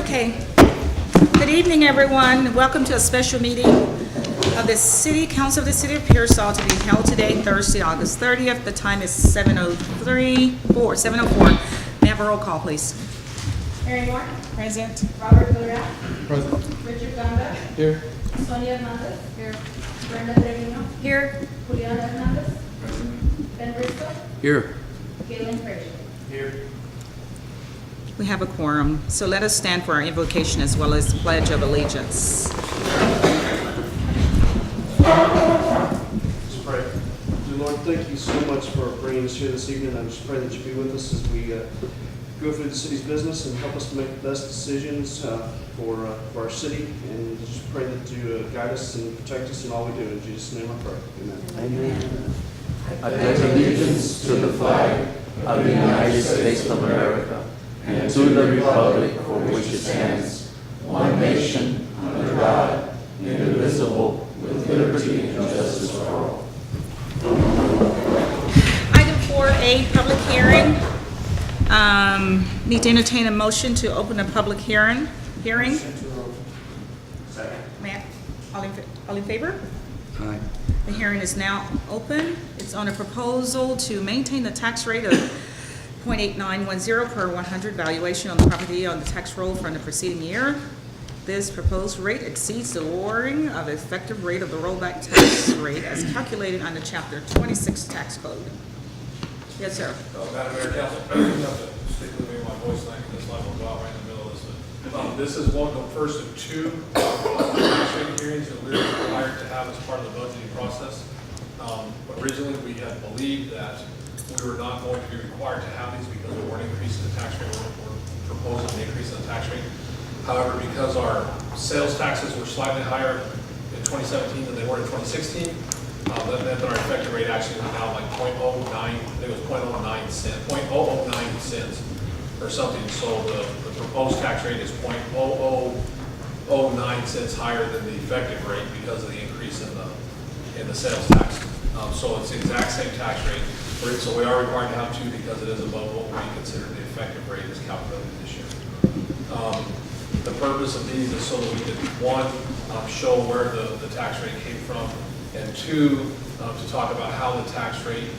Okay. Good evening, everyone. Welcome to a special meeting of the City Council of the City of Pearsall to be held today, Thursday, August 30th. The time is 7:04. May I have a roll call, please? Mary Moore. Present. Robert Villarreal. Present. Richard Ganga. Here. Sonia Hernandez. Here. Brenda Trevino. Here. Juliana Hernandez. Ben Bristol. Here. Galen Frazier. Here. We have a quorum, so let us stand for our invocation as well as pledge of allegiance. Let's pray. Dear Lord, thank you so much for bringing us here this evening. I just pray that you be with us as we go through the city's business and help us to make the best decisions for our city. And just pray that you guide us and protect us in all we do. In Jesus' name I pray. Amen. Amen. I pledge allegiance to the flag of the United States of America and to the republic for which it stands, one nation, under God, indivisible, with liberty and justice for all. Item 4A, public hearing. Need to entertain a motion to open a public hearing. Second. Matt, all in favor? Aye. The hearing is now open. It's on a proposal to maintain the tax rate of 0.8910 per 100 valuation on the property on the tax roll from the preceding year. This proposed rate exceeds the lowering of effective rate of the rollback tax rate as calculated under Chapter 26 Tax Code. Yes, sir. Madam Mayor, Council, you have to stick with me, my voice line, this line will go out right in the middle of this. This is one of the first of two tax rate hearings that we're required to have as part of the budgeting process. Originally, we had believed that we were not going to be required to have these because we weren't increasing the tax rate, we're proposing an increase in the tax rate. However, because our sales taxes were slightly higher in 2017 than they were in 2016, that meant that our effective rate actually went down like 0.09, I think it was 0.09 cents or something. So the proposed tax rate is 0.0009 cents higher than the effective rate because of the increase in the sales tax. So it's the exact same tax rate. So we are required to have two because it is above what we consider the effective rate is calculated this year. The purpose of these is so that we can, one, show where the tax rate came from, and two, to talk about how the tax rate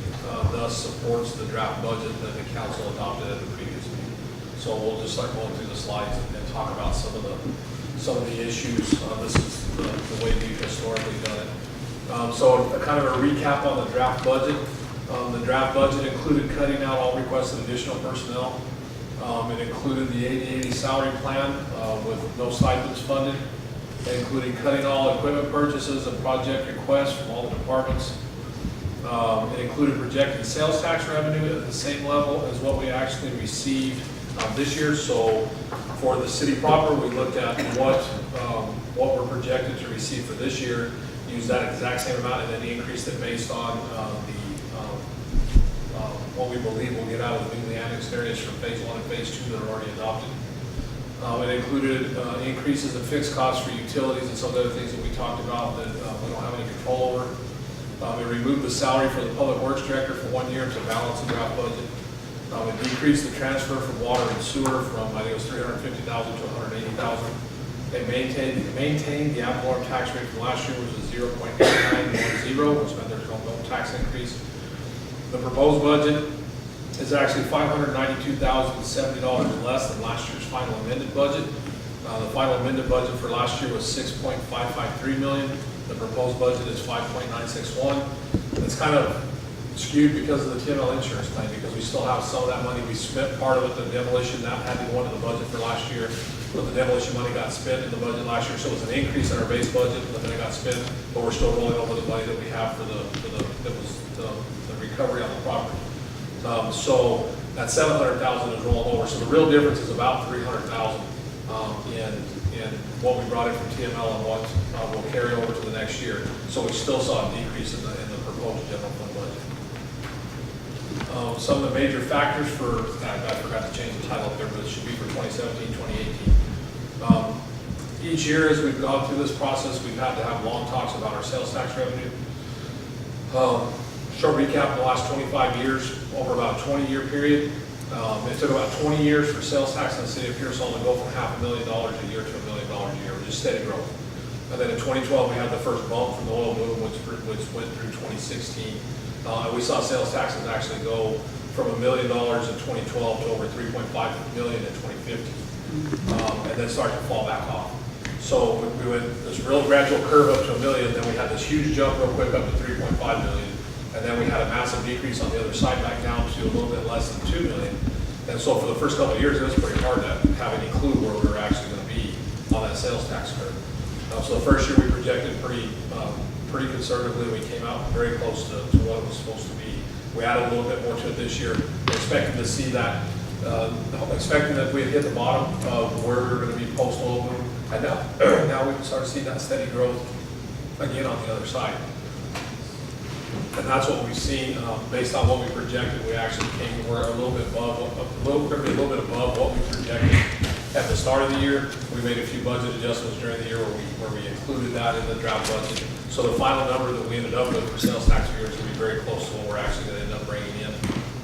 thus supports the draft budget that the council adopted at the previous meeting. So we'll just start going through the slides and talk about some of the issues. This is the way we've historically done it. So kind of a recap on the draft budget. The draft budget included cutting out all requested additional personnel. It included the 80/80 salary plan with no stipends funded. It included cutting all equipment purchases and project requests from all the departments. It included projected sales tax revenue at the same level as what we actually received this year. So for the city proper, we looked at what we're projected to receive for this year, used that exact same amount, and then increased it based on what we believe we'll get out of the newly annexed areas from phase 1 and phase 2 that are already adopted. It included increases in fixed costs for utilities and some of the other things that we talked about that we don't have any control over. It removed the salary for the public works director for 1 year to balance the draft budget. It decreased the transfer from water and sewer from, I think it was $350,000 to $180,000. It maintained the ad valorem tax rate from last year, which was 0.8910, which meant there's no tax increase. The proposed budget is actually $592,070 less than last year's final amended budget. The final amended budget for last year was $6.553 million. The proposed budget is $5.961. It's kind of skewed because of the TML insurance claim, because we still have some of that money. We spent part of it, the demolition, that had to go into the budget for last year, but the demolition money got spent in the budget last year, so it was an increase in our base budget, but then it got spent, but we're still rolling over the money that we have for the recovery on the property. So that $700,000 is rolling over. So the real difference is about $300,000 in what we brought in from TML and what will carry over to the next year. So we still saw a decrease in the proposed general fund budget. Some of the major factors for, I forgot to change the title up there, but it should be for 2017, 2018. Each year as we've gone through this process, we've had to have long talks about our sales tax revenue. Short recap, in the last 25 years, over about a 20-year period, It took about 20 years for sales tax in the city of Pearsall to go from $500,000 a year to $1 million a year, just steady growth. And then in 2012, we had the first bump from the oil boom, which went through 2016. And we saw sales taxes actually go from $1 million in 2012 to over 3.5 million in 2015, and then start to fall back off. So we went this real gradual curve up to $1 million, then we had this huge jump real quick up to 3.5 million, and then we had a massive decrease on the other side back down to a little bit less than 2 million. And so for the first couple of years, it was pretty hard to have any clue where we were actually going to be on that sales tax curve. So the first year we projected pretty conservatively. We came out very close to what it was supposed to be. We added a little bit more to it this year, expecting to see that, expecting that we had hit the bottom of where we were going to be post-oil boom. And now we can start to see that steady growth again on the other side. And that's what we've seen based on what we projected. We actually we're a little bit above, a little bit above what we projected at the start of the year. We made a few budget adjustments during the year where we included that in the draft budget. So the final number that we ended up with for sales tax for year is going to be very close to what we're actually going to end up bringing in.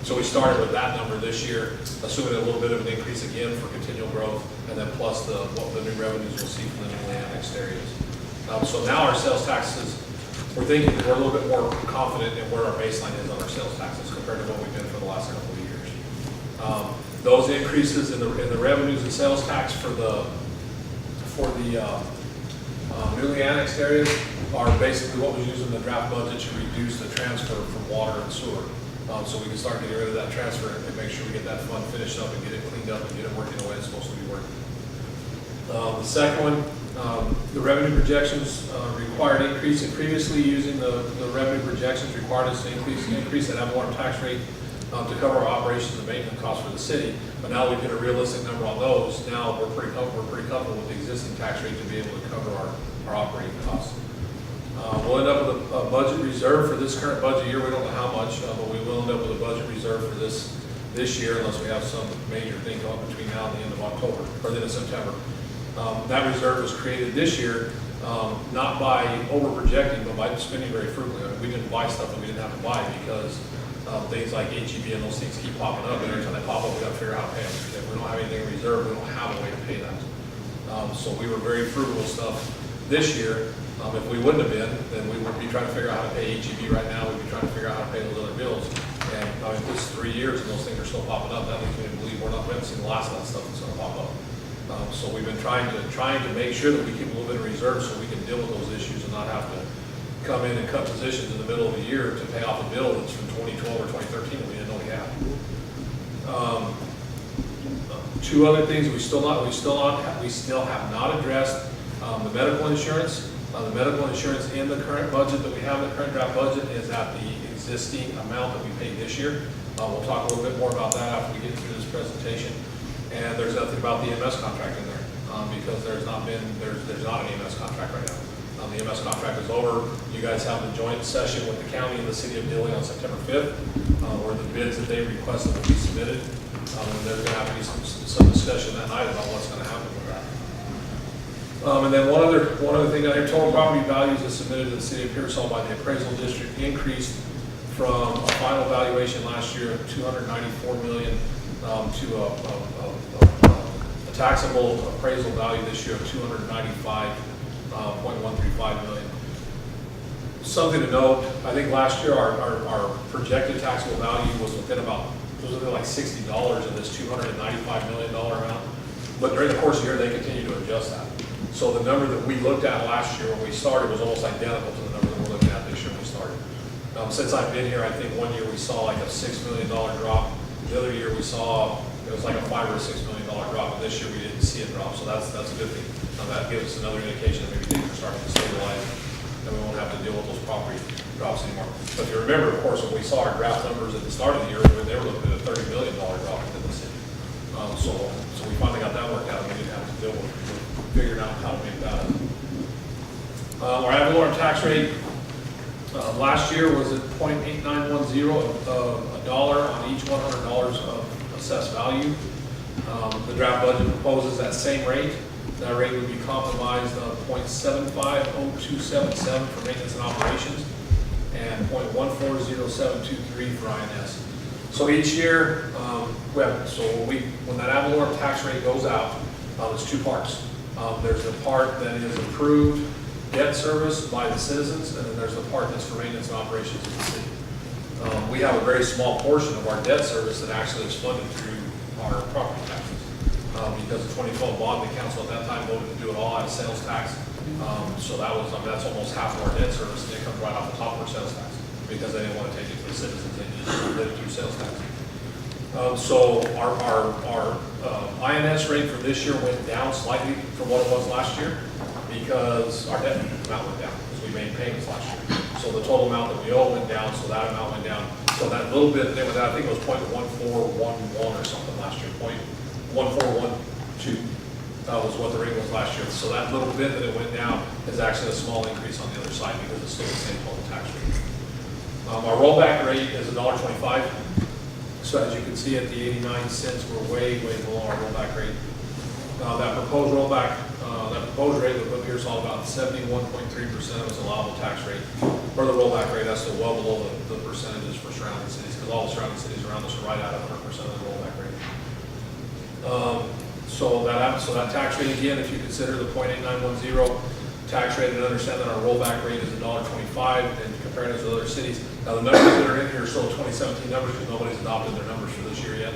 So we started with that number this year, assuming a little bit of an increase again for continual growth, and then plus the new revenues we'll see from the newly annexed areas. So now our sales taxes, we're thinking that we're a little bit more confident in where our baseline is on our sales taxes compared to what we've been for the last couple of years. Those increases in the revenues and sales tax for the newly annexed areas are basically what was used in the draft budget to reduce the transfer from water and sewer. So we can start getting rid of that transfer and make sure we get that fund finished up and get it cleaned up and get it working the way it's supposed to be working. The second one, the revenue projections required increase, and previously using the revenue projections required us to increase that ad valorem tax rate to cover our operations and maintenance costs for the city. But now we get a realistic number on those. Now we're pretty comfortable with the existing tax rate to be able to cover our operating costs. We'll end up with a budget reserve for this current budget year. We don't know how much, but we will end up with a budget reserve for this year unless we have some major thing going between now and the end of October or the end of September. That reserve was created this year, not by over-projecting, but by spending very frugally. I mean, we didn't buy stuff that we didn't have to buy because things like HEB and those things keep popping up, and every time they pop up, we got to figure out how to pay them. If we don't have anything in reserve, we don't have a way to pay that. So we were very frugal with stuff this year. If we wouldn't have been, then we would be trying to figure out how to pay HEB right now. We'd be trying to figure out how to pay those other bills. And I mean, this is 3 years, and those things are still popping up. That leads me to believe we haven't seen the last of that stuff that's going to pop up. So we've been trying to make sure that we keep a little bit of reserve so we can deal with those issues and not have to come in and cut positions in the middle of the year to pay off a bill that's from 2012 or 2013 that we didn't know we had. Two other things we still have not addressed: the medical insurance. The medical insurance in the current budget that we have, the current draft budget, is at the existing amount that we paid this year. We'll talk a little bit more about that after we get through this presentation. And there's nothing about the EMS contract in there because there's not an EMS contract right now. The EMS contract is over. You guys have the joint session with the county and the city of Dilley on September 5th, where the bids that they requested will be submitted. And there's going to have to be some discussion that night about what's going to happen with that. And then one other thing, our total property values as submitted to the city of Pearsall by the appraisal district increased from a final valuation last year of $294 million to a taxable appraisal value this year of $295.135 million. Something to note, I think last year our projected taxable value was within like $60 of this $295 million amount. But during the course of the year, they continue to adjust that. So the number that we looked at last year when we started was almost identical to the number that we're looking at this year when we started. Since I've been here, I think one year we saw like a $6 million drop. The other year we saw it was like a $5 or $6 million drop, and this year we didn't see a drop, so that's a good thing. That gives us another indication that maybe things are starting to stabilize, and we won't have to deal with those property drops anymore. But if you remember, of course, when we saw our draft numbers at the start of the year, they were looking at a $30 million drop within the city. So we finally got that worked out, and we didn't have to deal with figuring out how to make that up. Our ad valorem tax rate last year was at 0.8910, a dollar on each $100 of assessed value. The draft budget proposes that same rate. That rate would be compromised of 0.750277 for maintenance and operations and 0.140723 for INS. So each year, when that ad valorem tax rate goes out, it's two parts. There's the part that is approved debt service by the citizens, and then there's the part that's for maintenance and operations of the city. We have a very small portion of our debt service that actually is funded through our property taxes. Because the 2012 bond, the council at that time voted to do it all out of sales tax. So that's almost half of our debt service, and it comes right off the top of our sales tax, because they didn't want to take it to the citizens, they just did it through sales tax. So our INS rate for this year went down slightly from what it was last year, because our debt amount went down, because we made payments last year. So the total amount that we owe went down, so that amount went down. So that little bit, I think it was 0.1411 or something last year, 0.1412 was what the rate was last year. So that little bit that it went down is actually a small increase on the other side, because it's still the same total tax rate. Our rollback rate is $1.25. So as you can see at the 89 cents, we're way below our rollback rate. That proposed rate would put Pearsall about 71.3% of its allowable tax rate. For the rollback rate, that's still well below the percentages for surrounding cities, because all the surrounding cities around us are right at 100% of the rollback rate. So that tax rate, again, if you consider the 0.8910 tax rate, and understand that our rollback rate is $1.25, and comparing it to other cities. Now the numbers that are in here are still 2017 numbers, because nobody's adopted their numbers for this year yet.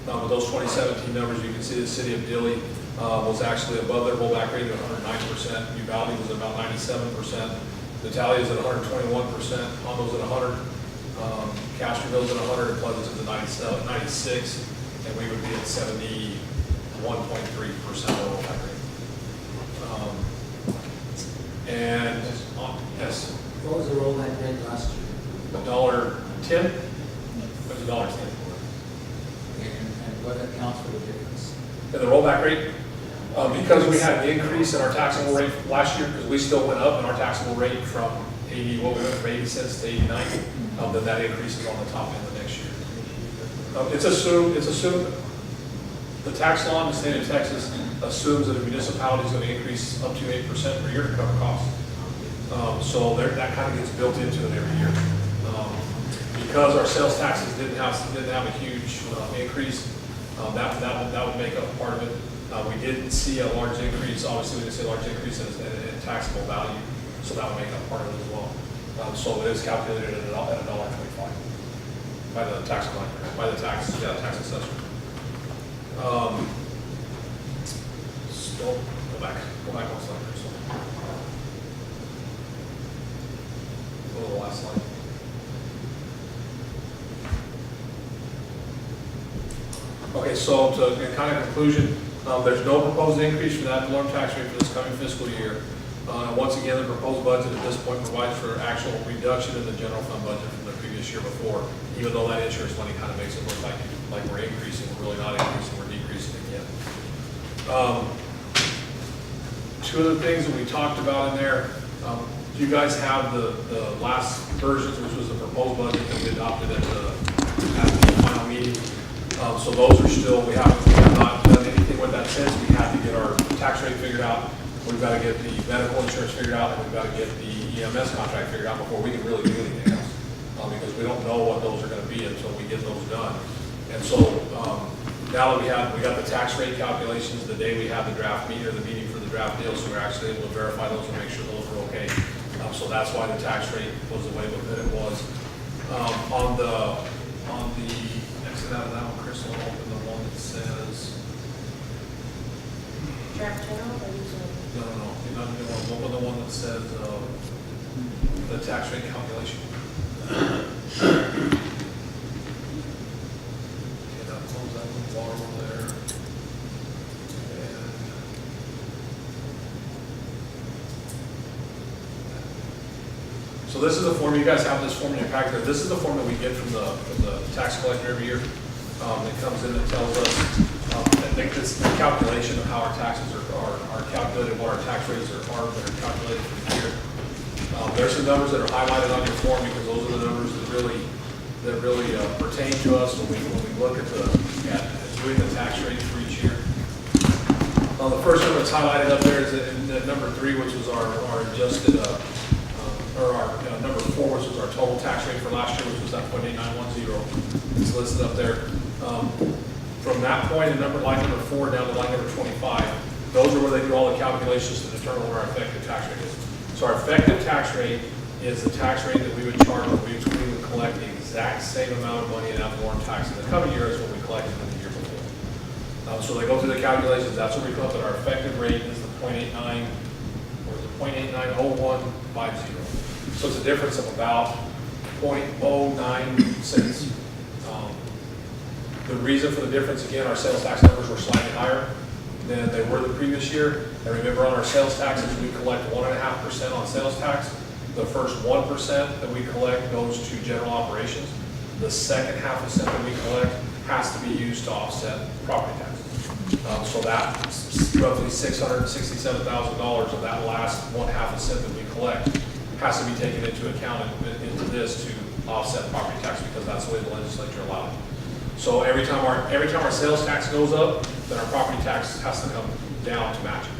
But those 2017 numbers, you can see the city of Dilley was actually above their rollback rate at 109%. Uvalde was at about 97%. Natalia is at 121%. Hondo's at 100. Castroville's at 100. And Pleasant's at 96. And we would be at 71.3% rollback rate. Yes. What was the rollback rate last year? $1.10. It was $1.10. And what accounts for the difference? And the rollback rate, because we had an increase in our taxable rate last year, because we still went up in our taxable rate from 80 cents to 89, then that increases on the top end of next year. It's assumed the tax law in the state of Texas assumes that a municipality is going to increase up to 8% per year to cover costs. So that kind of gets built into it every year. Because our sales taxes didn't have a huge increase, that would make up part of it. We didn't see a large increase. Obviously, we didn't see a large increase in taxable value, so that would make up part of it as well. So it is calculated at $1.25 by the tax collector, by the tax assessor. Still, go back one slide. Go to the last slide. Okay, so in kind of conclusion, there's no proposed increase for that valorem tax rate for this coming fiscal year. Once again, the proposed budget at this point provides for actual reduction in the general fund budget from the previous year before, even though that insurance money kind of makes it look like we're increasing. We're really not increasing, we're decreasing again. Two of the things that we talked about in there, you guys have the last versions, which was the proposed budget that we adopted at the final meeting. So those are still, we have not done anything with that since. We have to get our tax rate figured out. We've got to get the medical insurance figured out, and we've got to get the EMS contract figured out before we can really do anything else. Because we don't know what those are going to be until we get those done. And so now that we got the tax rate calculations the day we had the draft meeting, or the meeting for the draft deal, so we're actually able to verify those and make sure those are okay. So that's why the tax rate was the way that it was. On the exit out of that one, Chris will open the one that says. Draft general or usually? No. Open the one that says the tax rate calculation. Okay, now close that little bar over there. So this is the form, you guys have this form in your packet. This is the form that we get from the tax collector every year. It comes in and tells us, I think this the calculation of how our taxes are calculated, what our tax rates are that are calculated for the year. There's some numbers that are highlighted on your form, because those are the numbers that really pertain to us when we look at doing the tax rate for each year. The first one that's highlighted up there is at number 3, which was our adjusted or our number 4, which was our total tax rate for last year, which was that 0.8910. It's listed up there. From that point, line number 4 down to line number 25, those are where they do all the calculations to determine what our effective tax rate is. So our effective tax rate is the tax rate that we would charge when we would collect the exact same amount of money in ad valorem tax in the coming year as what we collected in the year before. So they go through the calculations. That's what we come up with. Our effective rate is the 0.89, or is it 0.890150. So it's a difference of about 0.09 cents. The reason for the difference, again, our sales tax numbers were slightly higher than they were the previous year. And remember, on our sales taxes, we collect 1.5% on sales tax. The first 1% that we collect goes to general operations. The second 0.5% that we collect has to be used to offset property taxes. So that's roughly $667,000 of that last 1/2% that we collect has to be taken into account into this to offset property tax, because that's the way the legislature allowed it. So every time our sales tax goes up, then our property tax has to come down to match it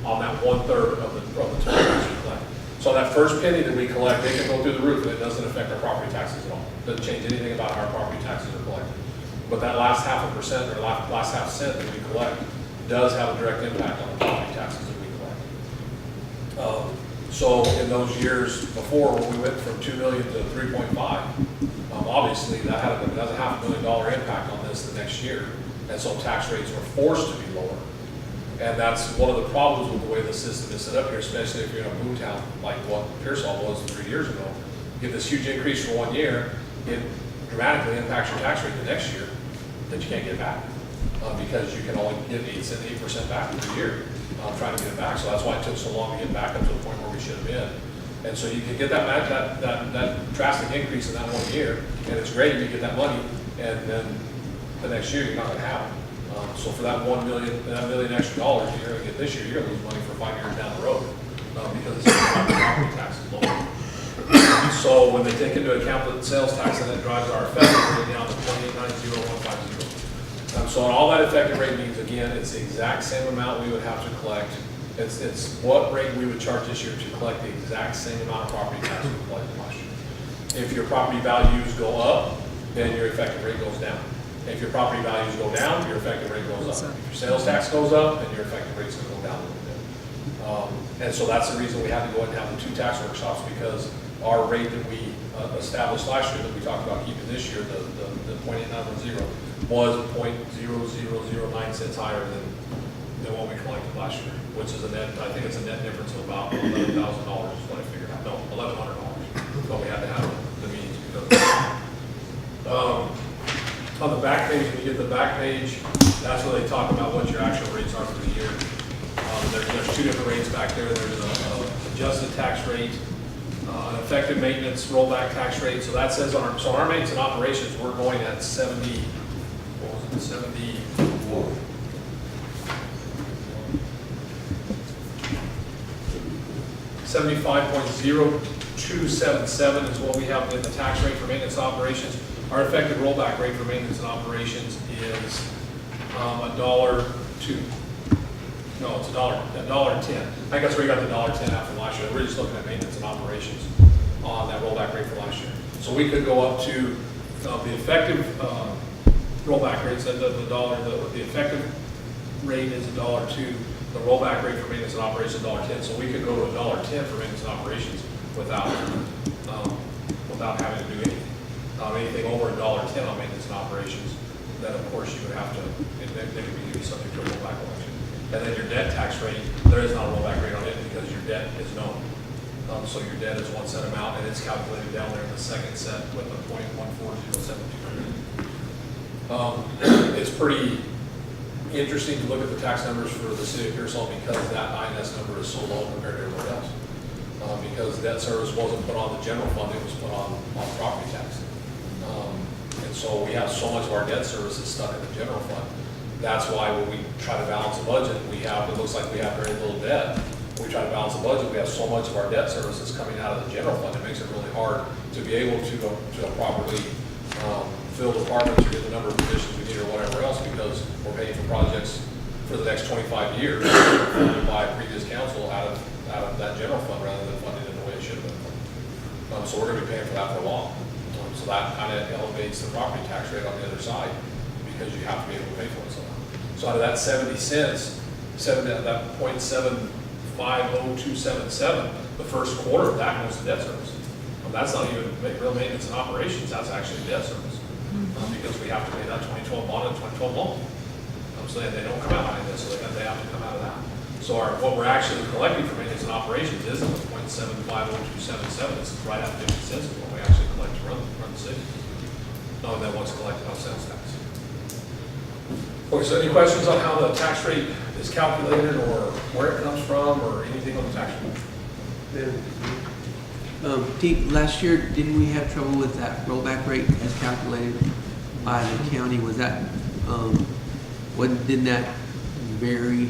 on that 1/3 of the total tax we collect. So that first penny that we collect, they can go through the roof, and it doesn't affect our property taxes at all. Doesn't change anything about how our property taxes are collected. But that last 0.5% or last 0.5 cent that we collect does have a direct impact on the property taxes that we collect. So in those years before, when we went from 2 million to 3.5, obviously that has a $500,000 impact on this the next year, and so tax rates were forced to be lower. And that's one of the problems with the way the system is set up here, especially if you're in a boom town like what Pearsall was 3 years ago. You get this huge increase for 1 year, it dramatically impacts your tax rate the next year that you can't get back, because you can only get 8% back every year trying to get it back. So that's why it took so long to get back up to the point where we should have been. And so you can get that drastic increase in that 1 year, and it's great if you get that money, and then the next year you're not going to have it. So for that $1 million extra dollars you're going to get this year, you're going to lose money for 5 years down the road because it's property tax is low. So when they take into account the sales tax, then it drives our effective rate down to 0.890150. So all that effective rate means, again, it's the exact same amount we would have to collect. It's what rate we would charge this year to collect the exact same amount of property tax we collected last year. If your property values go up, then your effective rate goes down. If your property values go down, your effective rate goes up. If your sales tax goes up, then your effective rate's going to go down a little bit. And so that's the reason we had to go ahead and have the 2 tax workshops, because our rate that we established last year that we talked about keeping this year, the 0.8910, was 0.0009 cents higher than what we collected last year, which is I think it's a net difference of about $11,000 is what I figured out. No, $1,100. But we had to have the meetings because on the back page, when you get the back page, that's where they talk about what your actual rates are for the year. There's 2 different rates back there. There's an adjusted tax rate, an effective maintenance rollback tax rate. So that says on our maintenance and operations, we're going at 70. What was it? 74. 75.0277 is what we have in the tax rate for maintenance operations. Our effective rollback rate for maintenance and operations is $1.02. No, it's $1.10. I guess we got the $1.10 out from last year. We're just looking at maintenance and operations on that rollback rate for last year. So we could go up to the effective rollback rate. So the effective rate is $1.02. The rollback rate for maintenance and operations is $1.10. So we could go to $1.10 for maintenance and operations without having to do anything. Anything over $1.10 on maintenance and operations, then of course you would have to, they could be subject to a rollback election. And then your debt tax rate, there is not a rollback rate on it because your debt is known. So your debt is 1 set amount, and it's calculated down there in the second set with a 0.14072. It's pretty interesting to look at the tax numbers for the city of Pearsall because that INS number is so low compared to everybody else. Because debt service wasn't put on the general fund, it was put on property tax. And so we have so much of our debt service is stuck in the general fund. That's why when we try to balance a budget, it looks like we have very little debt. When we try to balance a budget, we have so much of our debt services coming out of the general fund, it makes it really hard to be able to properly fill departments or get the number of positions we need or whatever else, because we're paying for projects for the next 25 years funded by previous council out of that general fund rather than funded in the way it should. So we're gonna be paying for that for long. So that kind of elevates the property tax rate on the other side, because you have to be able to pay for it somehow. So out of that 70 cents, that 0.750277, the first quarter of that goes to debt service. That's not even real maintenance and operations, that's actually debt service. Because we have to pay that 2012 bond and 2012 loan. So they don't come out of this, so they have to come out of that. So what we're actually collecting for maintenance and operations isn't the 0.750277, it's right at 50 cents is what we actually collect to run the city. Other than what's collected on sales tax. Okay, so any questions on how the tax rate is calculated, or where it comes from, or anything on the tax rate? Pete, last year, didn't we have trouble with that rollback rate as calculated by the county? Was that, didn't that vary?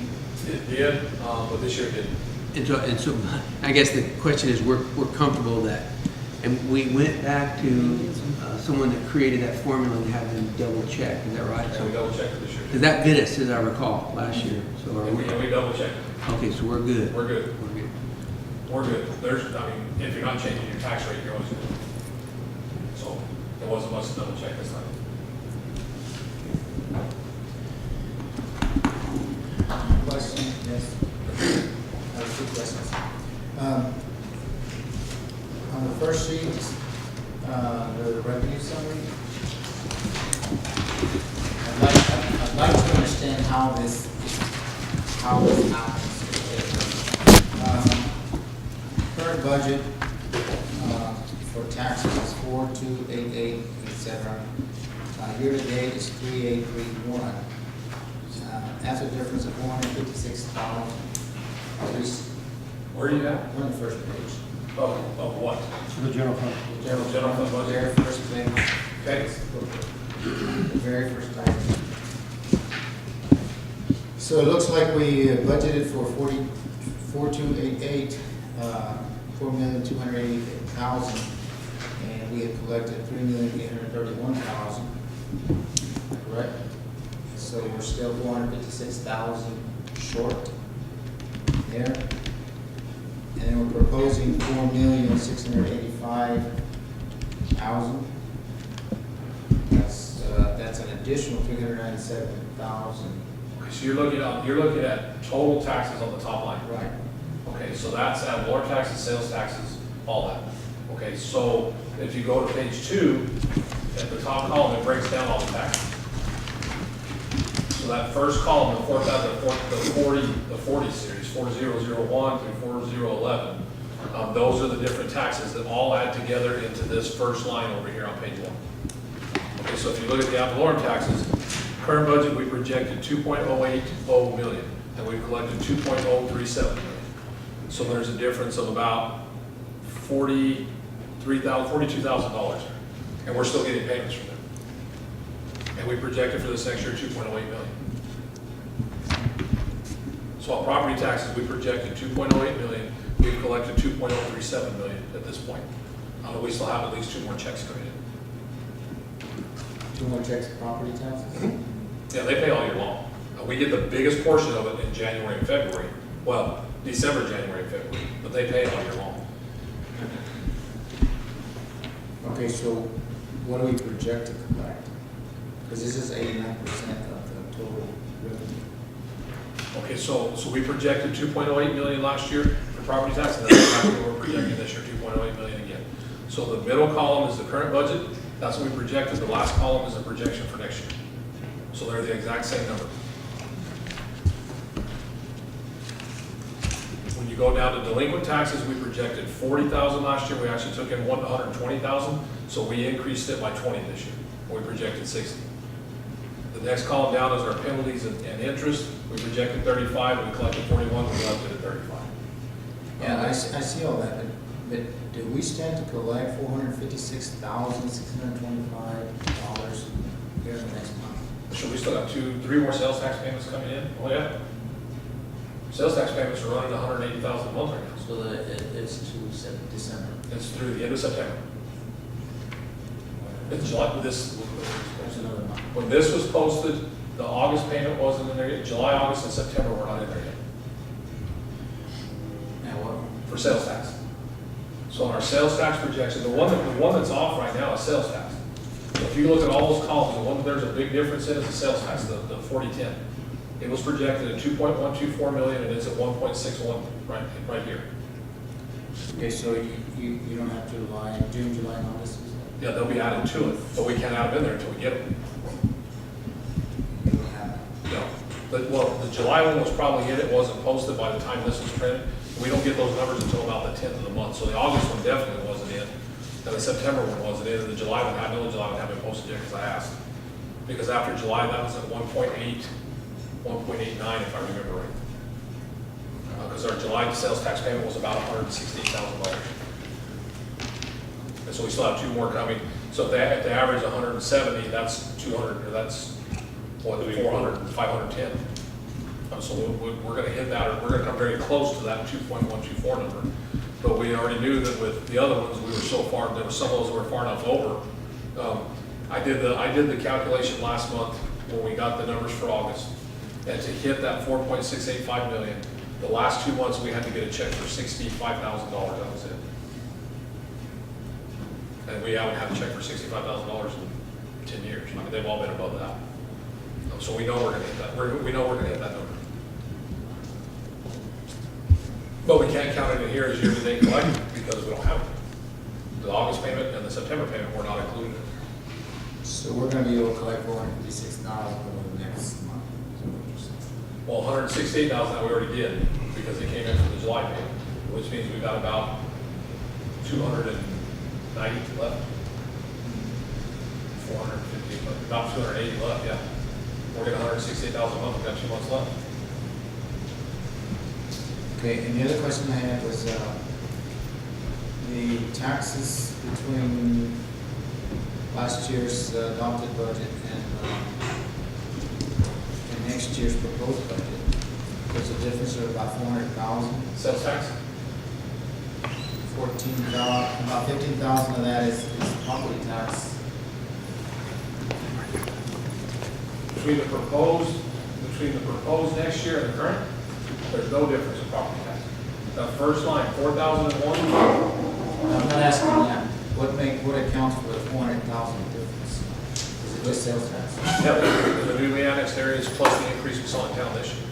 It did, but this year it didn't. And so I guess the question is, we're comfortable that, and we went back to someone that created that formula and had them double check, is that right? And we double checked it this year. Because that bit us, as I recall, last year, so are And we? we double checked it. Okay, so we're good. We're good. We're good. We're good. If you're not changing your tax rate, you're always good. So there wasn't much to double check this time. Question, yes. I have two questions. On the first sheet, the revenue summary, I'd like to understand how this happens. Current budget for taxes is 4288, etc. Year to date is 3831. That's a difference of $456. Where are you at? We're on the first page. Of what? The general fund. The General fund budget. very first thing. Okay. The very first item. So it looks like we budgeted for 4288, 4,288,000, and we had collected 3,831,000. Correct? So we're still 456,000 short there. And then we're proposing 4,685,000. That's an additional 397,000. Okay, so you're looking at total taxes on the top line. Right. Okay, so that's ad valorem taxes, sales taxes, all that. Okay, so if you go to page 2, at the top column, it breaks down all the taxes. So that first column, the 40 series, 4001 through 4011, those are the different taxes that all add together into this first line over here on page 1. Okay, so if you look at the ad valorem taxes, current budget, we projected 2.080 million, and we've collected 2.037 million. So there's a difference of about $42,000, and we're still getting payments from them. And we projected for this next year 2.08 million. So on property taxes, we projected 2.08 million. We've collected 2.037 million at this point. We still have at least 2 more checks coming in. 2 more checks of property taxes? Yeah, they pay all year long. We get the biggest portion of it in January and February. Well, December, January, and February, but they pay all year long. Okay, so what do we project to collect? Because this is 89% of the total revenue. Okay, so we projected 2.08 million last year for property tax, and that's exactly what we're projecting this year, 2.08 million again. So the middle column is the current budget. That's what we projected. The last column is a projection for next year. So they're the exact same number. When you go down to delinquent taxes, we projected 40,000 last year. We actually took in 120,000, so we increased it by 20 this year. We projected 60. The next column down is our penalties and interest. We projected 35, we collected 41, we left it at 35. Yeah, I see all that, but do we stand to collect $456,625 here in the next month? So we still got 3 more sales tax payments coming in. Oh yeah. Sales tax payments are running 180,000 a month right now. So it's to December. It's through the end of September. It's July, There's another month. when this was posted, the August payment wasn't in there yet. July, August, and September were not in there yet Now what? for sales tax. So in our sales tax projection, the one that's off right now is sales tax. So if you look at all those columns, the one that there's a big difference in is the sales tax, the 4010. It was projected at 2.124 million, and it's at 1.61 right here. Okay, so you don't have June, July, and August? Yeah, they'll be added to it, but we can't add them in there until we get them. You don't have that. No, but, the July one was probably in, it wasn't posted by the time this was printed. We don't get those numbers until about the 10th of the month, so the August one definitely wasn't in, and the September one wasn't in, and the July one, I know the July one haven't been posted yet because I asked. Because after July, that was at 1.8, 1.89 if I remember right. Because our July sales tax payment was about $168,000. And so we still have two more coming, so if they average 170, that's 200, or that's, what, 400, 510. So we're going to hit that, or we're going to come very close to that 2.124 number. But we already knew that with the other ones, we were so far, there were some of those that were far enough over. I did the calculation last month when we got the numbers for August. And to hit that 4.685 million, the last 2 months we had to get a check for $65,000, that was it. And we haven't had a check for $65,000 in 10 years. I mean, they've all been above that. So we know we're going to hit that. We know we're going to hit that number. But we can't count it in here as year-to-date collected because we don't have it. The August payment and the September payment were not included. So we're gonna be able to collect 456,000 over the next month, is that what you're saying? Well, 168,000 that we already did because it came in for the July payment, which means we've got about 290 left. 450, about 280 left, yeah. We're getting 168,000 a month, we've got 2 months left. Okay, and the other question I had was, the taxes between last year's adopted budget and next year's proposed budget. There's a difference of about 400,000. Sales tax? 14,000, about 15,000 of that is property tax. Between the proposed next year and the current, there's no difference in property tax. The first line, 4,001, I'm not asking that. What accounts for the 400,000 difference? Is it just sales tax? yep, the newly annexed areas plus the increase we saw in town this year.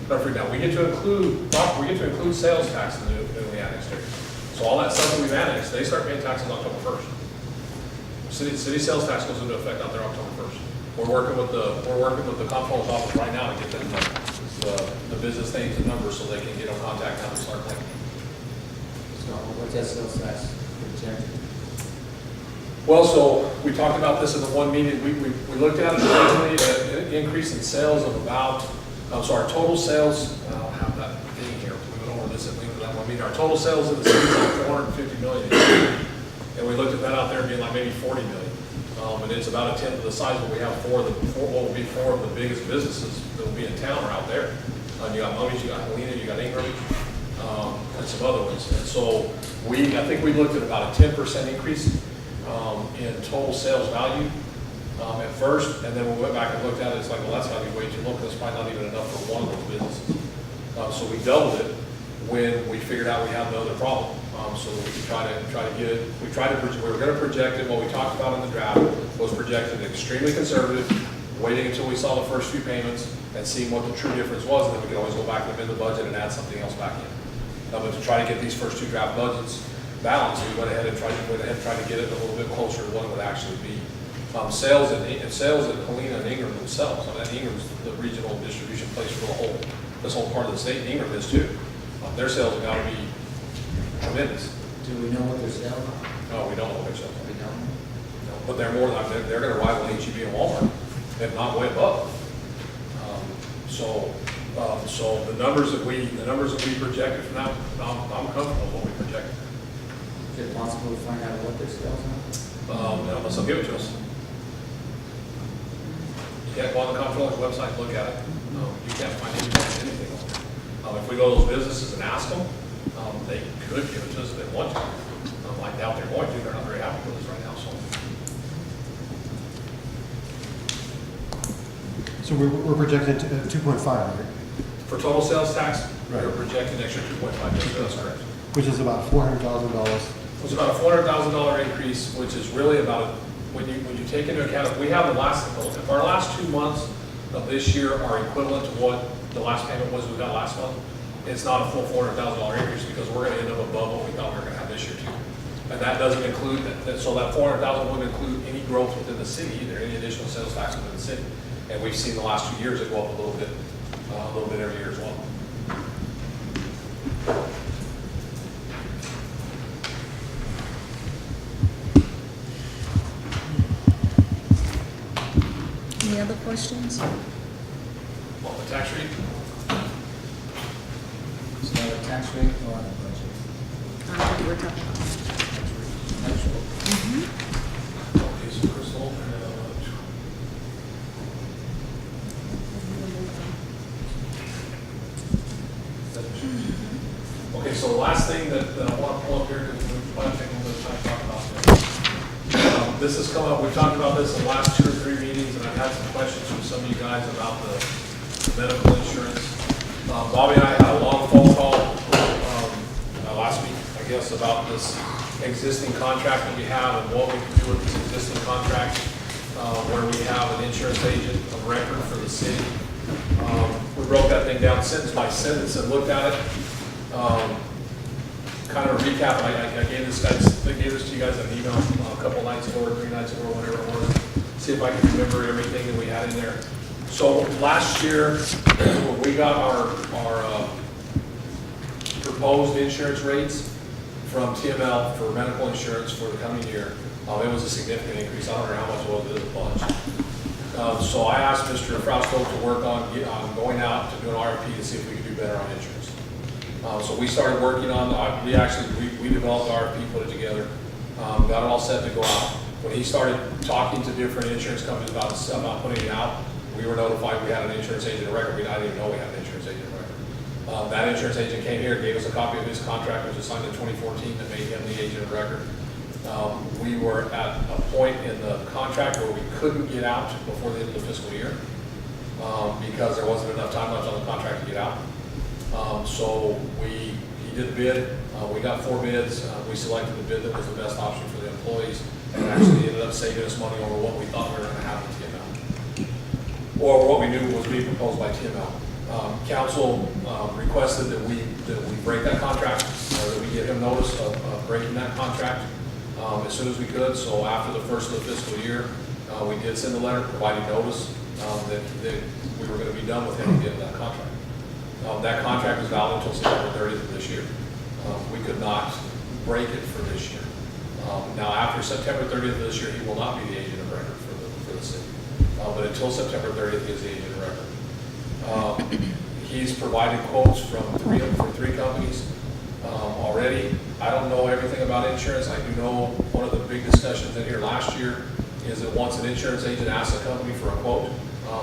Don't forget, now, we get to include sales tax in the newly annexed areas. So all that stuff that we've annexed, they start paying taxes October 1st. City sales tax goes into effect out there October 1st. We're working with the comptroller's office right now to get them the business names and numbers so they can get on contact now and start paying. So what's that sales tax projected? Well, so we talked about this in the one meeting. We looked at it originally, an increase in sales of about, our total sales, I'll have that thing here. We went over this at that one meeting. Our total sales in the city is like 450 million. And we looked at that out there being like maybe 40 million. And it's about a tenth of the size, but we have four of the biggest businesses that will be in town are out there. You got Mummy's, you got Helena, you got Ingram, and some other ones. And so I think we looked at about a 10% increase in total sales value at first, and then we went back and looked at it. It's like, well, that's got to be way too low because it's probably not even enough for one of those businesses. So we doubled it when we figured out we had the other problem. So we could try to get it. We were going to project it. What we talked about in the draft was projected extremely conservative, waiting until we saw the first few payments and seeing what the true difference was, and then we could always go back and amend the budget and add something else back in. But to try to get these first two draft budgets balanced, we went ahead and tried to get it a little bit closer to what it would actually be. Sales at Helena and Ingram themselves. I mean, Ingram's the regional distribution place for this whole part of the state. Ingram is too. Their sales have got to be tremendous. Do we know what their sales are? No, we don't know what their sales are. We don't. No, but they're more than, they're going to rival H-E-B and Walmart, if not way above. So the numbers that we projected from that, I'm comfortable with what we projected. Is it possible to find out what their sales are? Unless they'll give it to us. You can't go on the comptroller's website and look at it. You can't find anything on there. If we go to those businesses and ask them, they could give it to us if they want to. I doubt they're going to. They're not very happy with us right now. So we're projecting 2.5, right? For total sales tax, Right. we're projecting an extra 2.5 million. That's correct. which is about $400,000. It was about a $400,000 increase, which is really about, when you take into account, if we have if our last 2 months of this year are equivalent to what the last payment was we got last month, it's not a full $400,000 increase because we're gonna end up above what we thought we were gonna have this year too. And that doesn't include, so that 400,000 wouldn't include any growth within the city either, any additional sales tax within the city. And we've seen the last 2 years it go up a little bit every year as well. Any other questions? Well, the tax rate, Is that a tax rate or a budget? We're talking about. Tax rate. okay, so Pearsall, okay, so the last thing that I want to pull up here, because we might take a little bit of time to talk about this. This has come up, we've talked about this in the last 2 or 3 meetings, and I've had some questions from some of you guys about the medical insurance. Bobby and I had a long phone call last week, I guess, about this existing contract that we have and what we can do with this existing contract, where we have an insurance agent of record for the city. We broke that thing down sentence by sentence and looked at it. Kind of a recap, I gave this to you guys in an email a couple nights ago or 3 nights ago, whatever it was. See if I can remember everything that we had in there. So last year, when we got our proposed insurance rates from TML for medical insurance for the coming year, it was a significant increase. I don't know how much it was, but it was a bunch. So I asked Mr. Frausto to work on going out to do an RFP to see if we could do better on insurance. So we started working on, we developed the RFP, put it together, got it all set to go out. When he started talking to different insurance companies about putting it out, we were notified we had an insurance agent of record. I didn't even know we had an insurance agent of record. That insurance agent came here, gave us a copy of his contract, which was signed in 2014, that made him the agent of record. We were at a point in the contract where we couldn't get out before the end of the fiscal year because there wasn't enough time left on the contract to get out. So he did a bid. We got 4 bids. We selected the bid that was the best option for the employees, and actually ended up saving us money over what we thought we were going to have with TML, or what we knew was being proposed by TML. Council requested that we break that contract, or that we give him notice of breaking that contract as soon as we could. So after the first of the fiscal year, we did send a letter providing notice that we were going to be done with him at the end of that contract. That contract is valid until September 30th of this year. We could not break it for this year. Now, after September 30th of this year, he will not be the agent of record for the city. But until September 30th, he is the agent of record. He's provided quotes from 3 companies already. I don't know everything about insurance. I do know one of the big discussions in here last year is that once an insurance agent asks a company for a quote,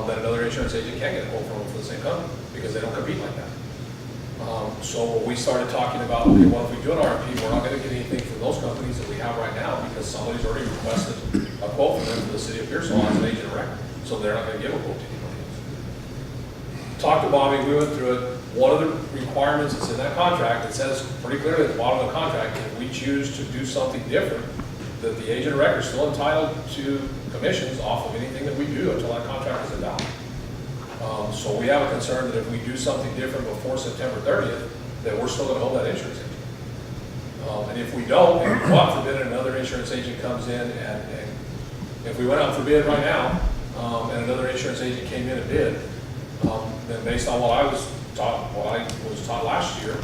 that another insurance agent can't get a quote from them for the same company because they don't compete like that. So we started talking about, okay, well, if we do an RFP, we're not going to get anything from those companies that we have right now because somebody's already requested a quote from them for the city of Pearsall as an agent of record. So they're not going to give a quote to anybody else. Talked to Bobby, we went through it. One of the requirements that's in that contract, it says pretty clearly at the bottom of the contract, if we choose to do something different, that the agent of record is still entitled to commissions off of anything that we do until that contract is adopted. So we have a concern that if we do something different before September 30th, that we're still going to hold that insurance agent. And if we don't, and we go out for bid and another insurance agent comes in, and if we went out for bid right now, and another insurance agent came in and bid, then based on what I was taught last year,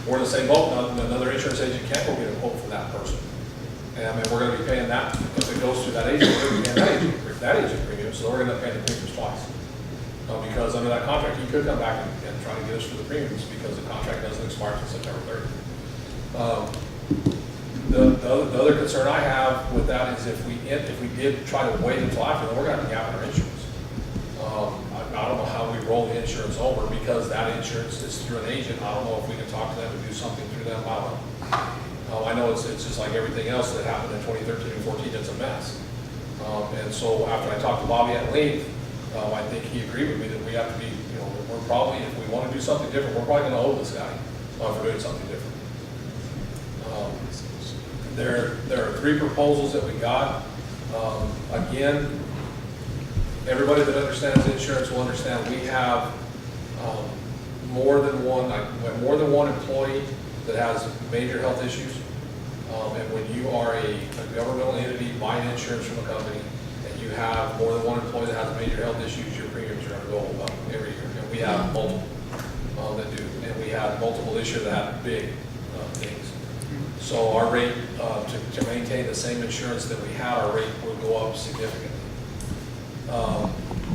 we're in the same boat. Another insurance agent can't go get a quote for that person. And we're going to be paying that, if it goes through that agent, we're going to be paying that agent premium, so we're going to pay the premiums twice. Because under that contract, he could come back and try to get us for the premiums because the contract doesn't expire until September 30th. The other concern I have with that is if we did try to wait until after, then we're going to have to gap in our insurance. I don't know how we roll the insurance over because that insurance is through an agent. I don't know if we can talk to them and do something through them. I don't know. I know it's just like everything else that happened in 2013 and 14, it's a mess. And so after I talked to Bobby at length, I think he agreed with me that we have to be, we're probably, if we want to do something different, we're probably going to hold this guy for doing something different. There are 3 proposals that we got. Again, everybody that understands insurance will understand we have more than one employee that has major health issues. And when you are a governmental entity buying insurance from a company, and you have more than one employee that has major health issues, your premiums are going to go up every year. And we have multiple that do, and we have multiple this year that have big things. So our rate, to maintain the same insurance that we had, our rate will go up significantly.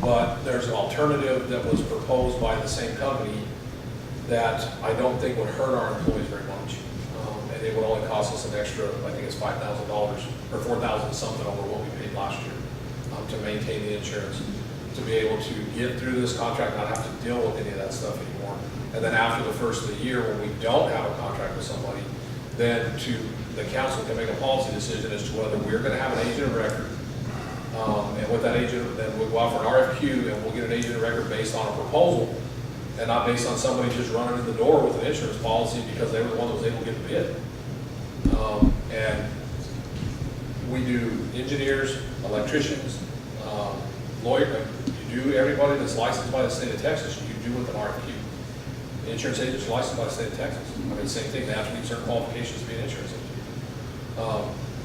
But there's an alternative that was proposed by the same company that I don't think would hurt our employees very much. And it would only cost us an extra, I think it's $5,000 or $4,000 something over what we paid last year to maintain the insurance, to be able to get through this contract, not have to deal with any of that stuff anymore. And then after the first of the year, when we don't have a contract with somebody, then the council can make a policy decision as to whether we're going to have an agent of record. And with that agent, then we'll go out for an RFQ and we'll get an agent of record based on a proposal and not based on somebody just running in the door with an insurance policy because they were the one that was able to get the bid. And we do engineers, electricians, lawyers. You do everybody that's licensed by the state of Texas, you do with an RFQ. The insurance agents are licensed by the state of Texas. I mean, same thing, they have to meet certain qualifications to be an insurance agent.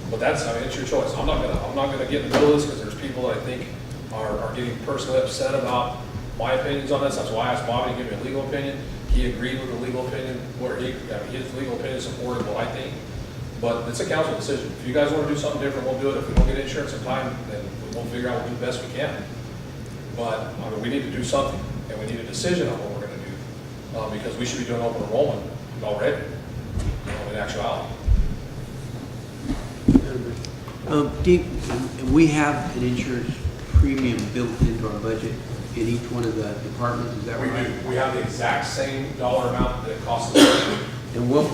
But that's, I mean, it's your choice. I'm not gonna get in the middle of this because there's people that I think are getting personally upset about my opinions on this. That's why I asked Bobby to give me a legal opinion. He agreed with the legal opinion, his legal opinion supported what I think. But it's a council decision. If you guys want to do something different, we'll do it. If we don't get insurance in time, then we'll figure out we'll do the best we can. But I mean, we need to do something, and we need a decision on what we're going to do because we should be doing open enrollment already, in actuality. Deep, we have an insurance premium built into our budget in each one of the departments, is that We right? do. We have the exact same dollar amount that it costs us. And what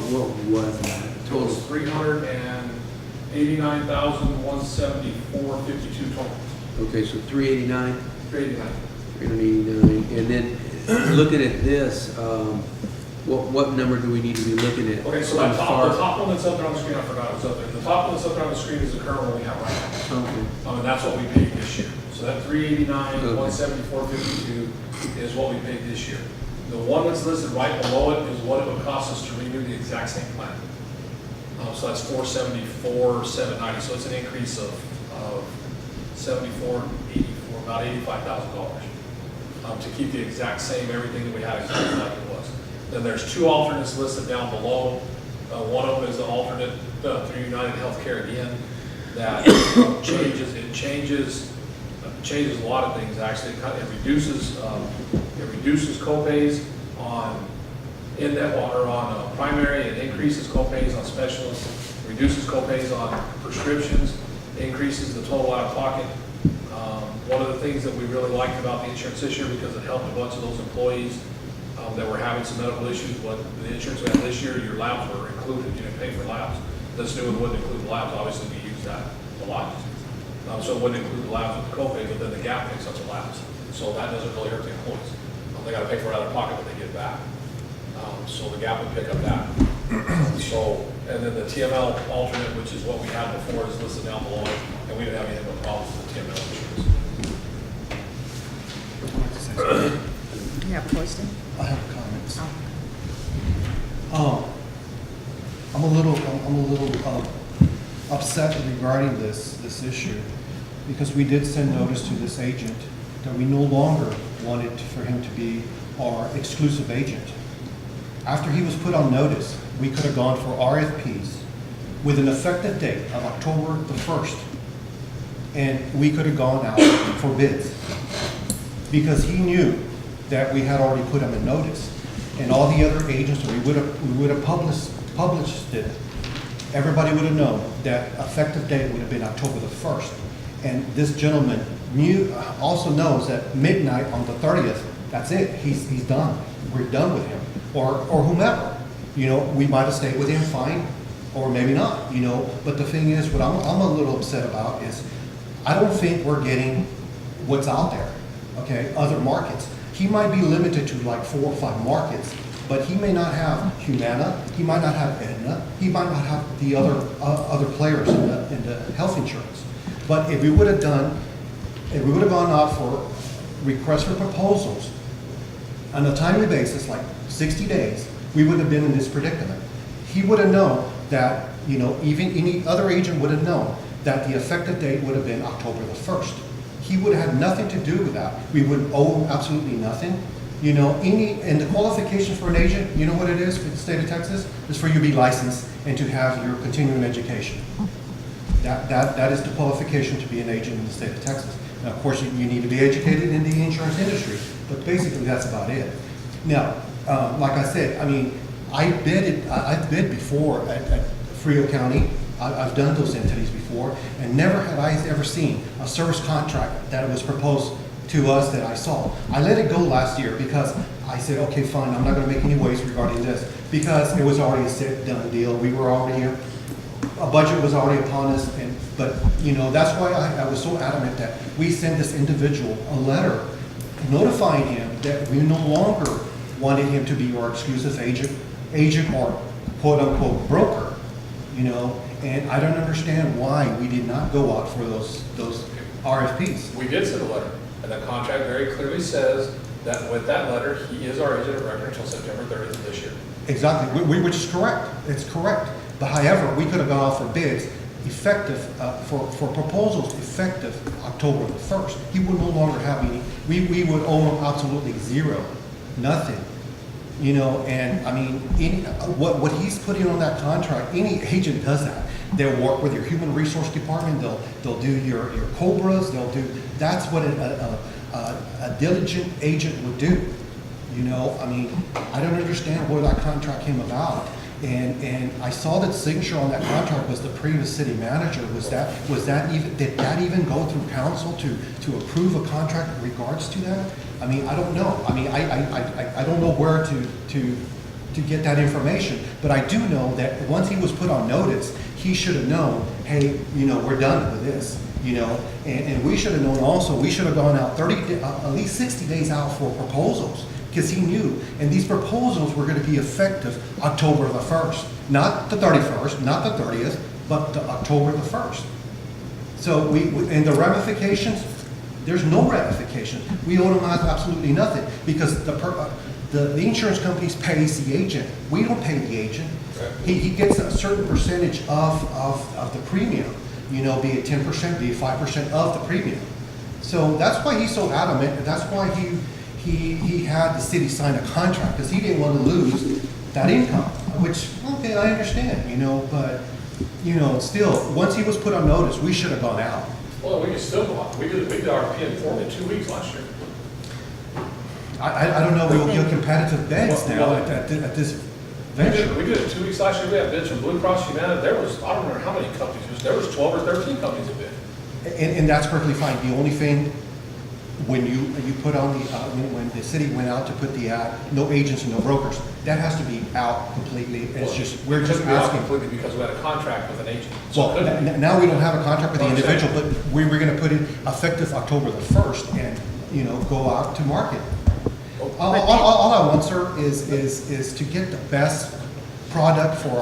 was that It was total? $389,174.52 total. Okay, so 389, 389. 389, and then looking at this, what number do we need to be looking at? Okay, so On the the top one that's up there on the screen, I forgot it was up there. The top one that's up there on the screen is the current one we have right now. Okay. And that's what we paid this year. So that 389, 174.52 is what we paid this year. The one that's listed right below it is what it would cost us to renew the exact same plan. So that's 474,790. So it's an increase of 74, 84, about $85,000 to keep the exact same everything that we had exactly like it was. Then there's 2 alternates listed down below. One of them is the alternate through United Healthcare again that changes a lot of things actually. It reduces copays on on primary, it increases copays on specialists, reduces copays on prescriptions, increases the total out of pocket. One of the things that we really liked about the insurance this year, because it helped a bunch of those employees that were having some medical issues, but the insurance we had this year, your labs were included, you didn't pay for labs. This new one wouldn't include labs, obviously we use that a lot. So it wouldn't include the labs with the copay, but then the gap picks up the labs. So that doesn't really hurt the employees. They gotta pay for it out of pocket, but they get it back. So the gap would pick up that. So, and then the TML alternate, which is what we had before, is listed down below, and we didn't have any problems with the TML insurance. You have a question? I have comments. Oh. I'm a little upset regarding this issue because we did send notice to this agent that we no longer wanted for him to be our exclusive agent. After he was put on notice, we could have gone for RFPs with an effective date of October the 1st, and we could have gone out for bids because he knew that we had already put him in notice, and all the other agents, we would have published it. Everybody would have known that effective date would have been October the 1st. And this gentleman also knows that midnight on the 30th, that's it, he's done. We're done with him, or whomever. You know, we might have stayed with him fine, or maybe not, you know. But the thing is, what I'm a little upset about is I don't think we're getting what's out there, okay, other markets. He might be limited to like 4 or 5 markets, but he may not have Humana, he might not have Aetna, he might not have the other players in the health insurance. But if we would have gone out for requests for proposals on a timely basis, like 60 days, we wouldn't have been in this predicament. He would have known that, even any other agent would have known that the effective date would have been October the 1st. He would have had nothing to do with that. We would owe him absolutely nothing. And the qualification for an agent, you know what it is for the state of Texas? Is for you to be licensed and to have your continuing education. That is the qualification to be an agent in the state of Texas. Now, of course, you need to be educated in the insurance industry, but basically that's about it. Now, like I said, I've bid before at Frio County. I've done those entities before, and never have I ever seen a service contract that was proposed to us that I saw. I let it go last year because I said, okay, fine, I'm not going to make any waves regarding this, because it was already a set, done deal. We were already, a budget was already upon us, but that's why I was so adamant that we send this individual a letter notifying him that we no longer wanted him to be our exclusive agent or quote-unquote broker, and I don't understand why we did not go out for those RFPs. We did send a letter, and the contract very clearly says that with that letter, he is our agent of record until September 30th of this year. Exactly, which is correct. It's correct. But however, we could have gone out for bids effective, for proposals effective October the 1st. He would no longer have any. We would owe him absolutely zero, nothing. What he's putting on that contract, any agent does that. They'll work with your human resource department. They'll do your COBRAs. That's what a diligent agent would do. I don't understand where that contract came about. And I saw that signature on that contract was the previous city manager. Did that even go through council to approve a contract in regards to that? I don't know. I don't know where to get that information, but I do know that once he was put on notice, he should have known, hey, we're done with this, and we should have known also, we should have gone out at least 60 days out for proposals, because he knew, and these proposals were going to be effective October the 1st, not the 31st, not the 30th, but the October the 1st. So and the ramifications, there's no ramifications. We owe them absolutely nothing, because the insurance companies pays the agent. We don't pay the agent. He gets a certain percentage of the premium, be it 10%, be it 5% of the premium. So that's why he's so adamant, and that's why he had the city sign a contract, because he didn't want to lose that income, which, okay, I understand, but, still, once he was put on notice, we should have gone out. Well, we can still go out. We did our PM form in 2 weeks last year. I don't know, we'll get competitive bids now at this venture. We did it 2 weeks last year. We had bids from Blue Cross Humana. There was, I don't remember how many companies, there was 12 or 13 companies that bid. And that's perfectly fine. The only thing, when you put on when the city went out to put the ad, no agents and no brokers, that has to be out completely. It's we're just asking. Completely because we had a contract with an agent. So Well, now we don't have a contract with the individual, but we were going to put it effective October the 1st and, go out to market. All I want, sir, is to get the best product for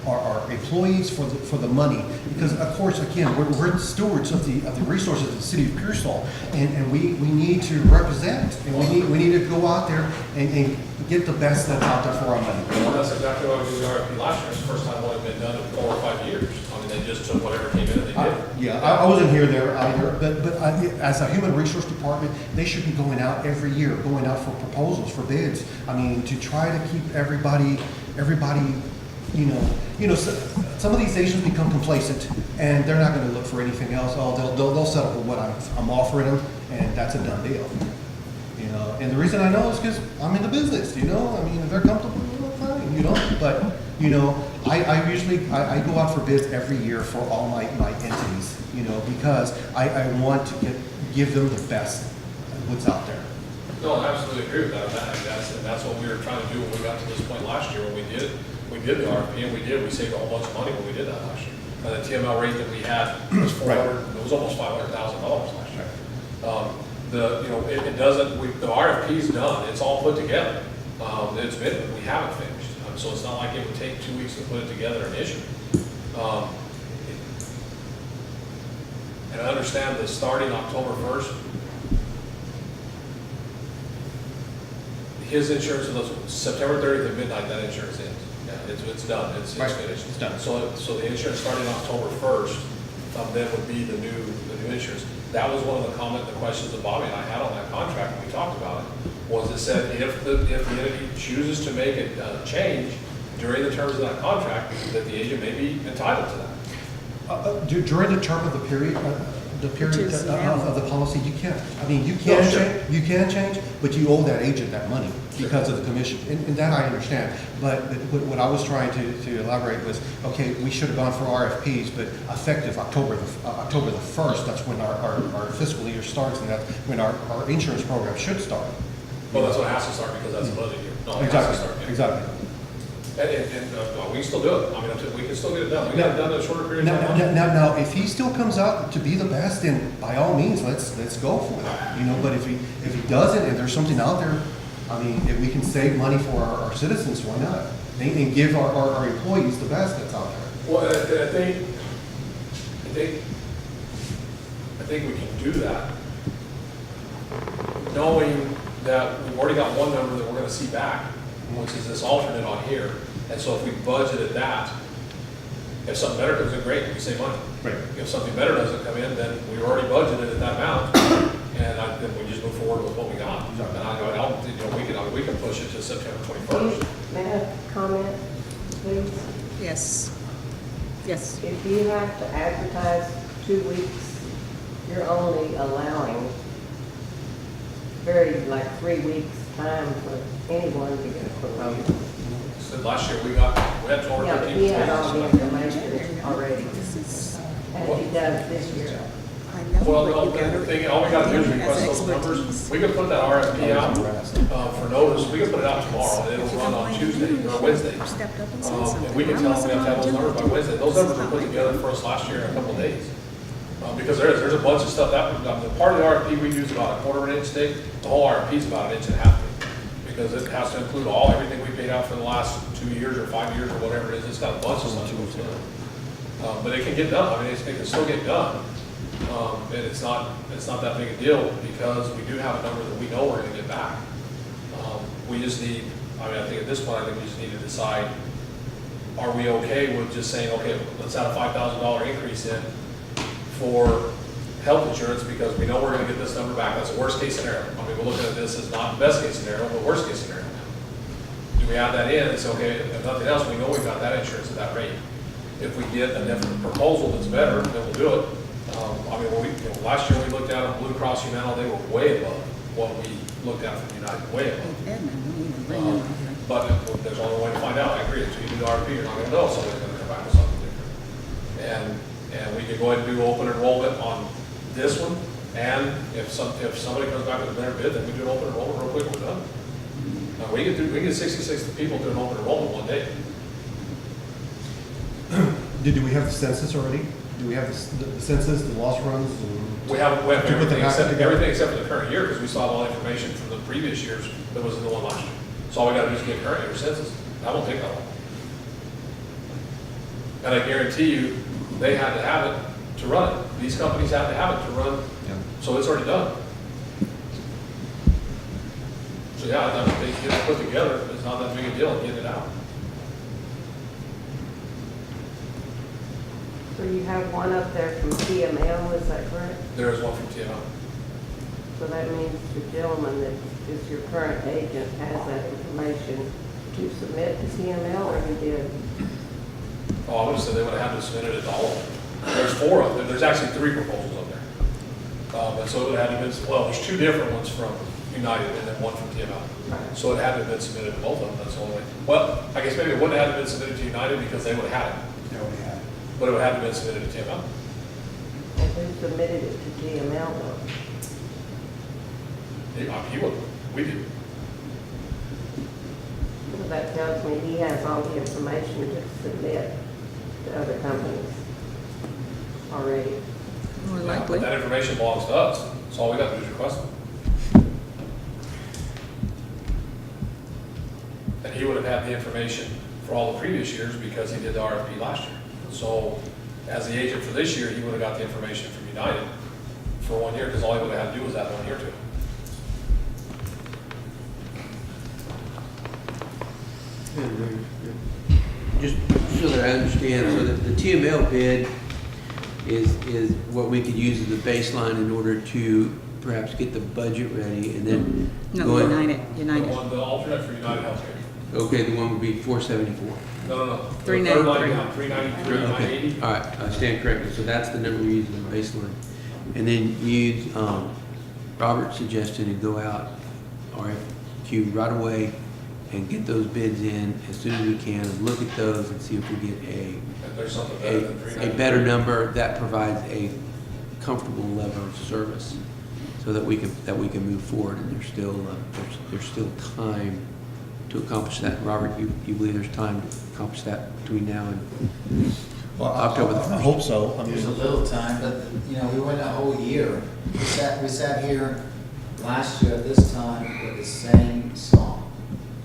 our employees, for the money, because of course, again, we're stewards of the resources of the city of Pearsall, and we need to represent, and we need to go out there and get the best that's out there for our money. Well, that's exactly why we did the RFP last year. It's the first time one had been done in 4 or 5 years. They just took whatever came in and they did. Yeah, I wasn't here there either, but as a human resource department, they should be going out every year, going out for proposals, for bids. To try to keep everybody, some of these agents become complacent, and they're not going to look for anything else. They'll settle for what I'm offering them, and that's a done deal. And the reason I know is because I'm in the business. If they're comfortable, fine. But I usually go out for bids every year for all my entities. Because I want to give them the best what's out there. No, I absolutely agree with that. That's what we were trying to do when we got to this point last year when we did the RFP, and we saved a whole bunch of money when we did that last year. And the TML rate that we had was it was almost $500,000 last year. The RFP's done, it's all put together. We haven't finished, so it's not like it would take 2 weeks to put it together and issue. And I understand that starting October 1st, his insurance, September 30th at midnight, that insurance ends. Yeah, it's done, it's Right. finished. It's done. So the insurance starting October 1st, then would be the new insurance. That was one of the questions that Bobby and I had on that contract when we talked about it, was it said if the entity chooses to make a change during the terms of that contract, that the agent may be entitled to that. During the term of the period Which is now. of the policy, you can't. I mean, you can sure. change, but you owe that agent that money because of the commission. And that I understand. But what I was trying to elaborate was, okay, we should have gone for RFPs, but effective October the 1st, that's when our fiscal year starts, and that's when our insurance program should start. Well, that's when it has to start, because that's a budget year. No, it has to start, yeah. Exactly. We can still do it. I mean, we can still get it done. We got it done in a shorter period of time. Now, if he still comes out to be the best, then by all means, let's go for it. But if he doesn't, and there's something out there, I mean, if we can save money for our citizens, why not? And give our employees the best that's out there. Well, I think we can do that, knowing that we've already got one number that we're gonna see back, which is this alternate on here. And so if we budgeted that, if something better comes in, great, we save money. Right. If something better doesn't come in, then we already budgeted at that amount, and then we just move forward with what we got. Exactly. And I don't, we can push it to September 21st. May I comment, please? Yes. Yes. If you have to advertise 2 weeks, you're only allowing like 3 weeks time for anyone to get a promotion. So last year we had 12 or Yeah, 13. he had all the information already, This is, and he does this year. I know. Well, but all you gotta- we gotta do is request those numbers. We could put that RFP out for notice. We could put it out tomorrow, and it'll run on Tuesday or Wednesday. Stepped up and said And something. we can tell them we have to have those numbers by Wednesday. Those numbers were put This is together for us last year in a couple of days. Because there's a bunch of stuff the part of the RFP we do is about a 1/4 inch thick. The whole RFP is about 1.5 inches thick. Because it has to include everything we paid out for the last 2 years or 5 years or whatever it is. It's got a bunch of stuff to it. But it can get done. I mean, it can still get done. And it's not that big a deal, because we do have a number that we know we're gonna get back. We just need, I think at this point, I think we just need to decide, are we okay with just saying, okay, let's add a $5,000 increase in for health insurance, because we know we're gonna get this number back. That's a worst case scenario. I mean, we're looking at this as not the best case scenario, but worst case scenario. Do we add that in and say, okay, if nothing else, we know we've got that insurance at that rate. If we get a different proposal that's better, then we'll do it. Last year we looked at Blue Cross Humana, they were way above what we looked at from United, way above. Edmund, don't even bring him up here. But there's only way to find out. I agree. Until you do the RFP, you're not gonna know. Somebody's gonna come back with something different. And we could go ahead and do open enrollment on this one. And if somebody comes back with a better bid, then we do an open enrollment real quick, we're done. We get 66 people do an open enrollment one day. Do we have the census already? Do we have the census, the loss runs? We have To put the everything packet together? except for the current year, because we saw all the information from the previous years that was in the one last year. So all we gotta do is get current year census. That won't take that long. And I guarantee you, they had to have it to run it. These companies had to have it to run, Yeah. so it's already done. So yeah, I think they get it put together, it's not that big a deal, getting it out. So you have one up there from TML, is that correct? There is one from TMO. So that means the gentleman that is your current agent has that information to submit to TML, or he did? Oh, I would have said they would have had to submit it to all of them. There's 4 of them, there's actually 3 proposals up there. And so it would have had to be, well, there's 2 different ones from United and then one from TML. So it had to have been submitted to both of them, that's the only way. Well, I guess maybe it wouldn't have been submitted to United because they would have had it, They already have it. but it would have to been submitted to TML. And who submitted it to TML though? He would, we did. So that tells me he has all the information to submit to other companies already. More Yeah, likely. but that information belongs to us, so all we got to do is request it. And he would have had the information for all the previous years because he did the RFP last year. So as the agent for this year, he would have got the information from United for 1 year, because all he would have had to do was that 1 year too. Just so that I understand, so that the TML bid is what we could use as a baseline in order to perhaps get the budget ready and then No, go in- The alternate for United Healthcare. Okay, the one would be 474. No. 393. Third line down, 393, Okay, 980. all right, I stand corrected, so that's the number we use as a baseline. And then use, Robert's suggestion to go out RFQ right away and get those bids in as soon as we can, and look at those and see if we get If there's something better than a 393. better number that provides a comfortable level of service, so that we can move forward, and there's still time to accomplish that. Robert, you believe there's time to accomplish that between now and Well, October the I 1st? hope so. I There's a mean, little time, but, you know, we went a whole year. We sat here last year at this time with the same song.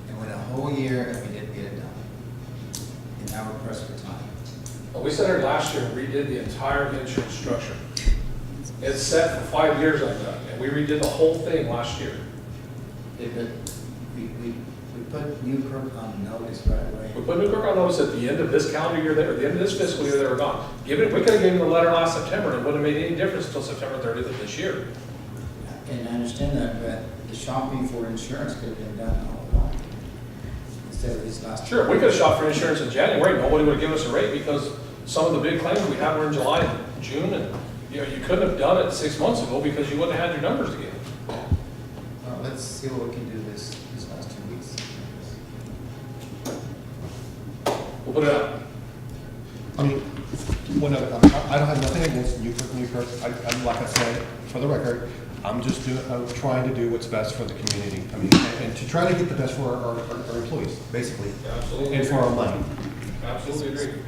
And went a whole year and we didn't get it done. And now we're pressed for time. Well, we sat here last year and redid the entire insurance structure. It's set for 5 years on that, and we redid the whole thing last year. But we put Newkirk on notice right away. We put Newkirk on notice at the end of this calendar year, or the end of this fiscal year, they were gone. We could have given them the letter last September, and it wouldn't have made any difference until September 30th of this year. And I understand that, but the shopping for insurance could have been done all along. Instead of these last. Sure, we could have shot for insurance in January, nobody would have given us a rate, because some of the big claims we had were in July and June, and, you know, you couldn't have done it 6 months ago because you wouldn't have had your numbers together. Well, let's see what we can do these last 2 weeks. We'll put it out. I mean, I don't have nothing against Newkirk. Like I said, for the record, I'm trying to do what's best for the community. I mean, and to try to get the best for our employees, basically, Absolutely. and for our money. Absolutely agree.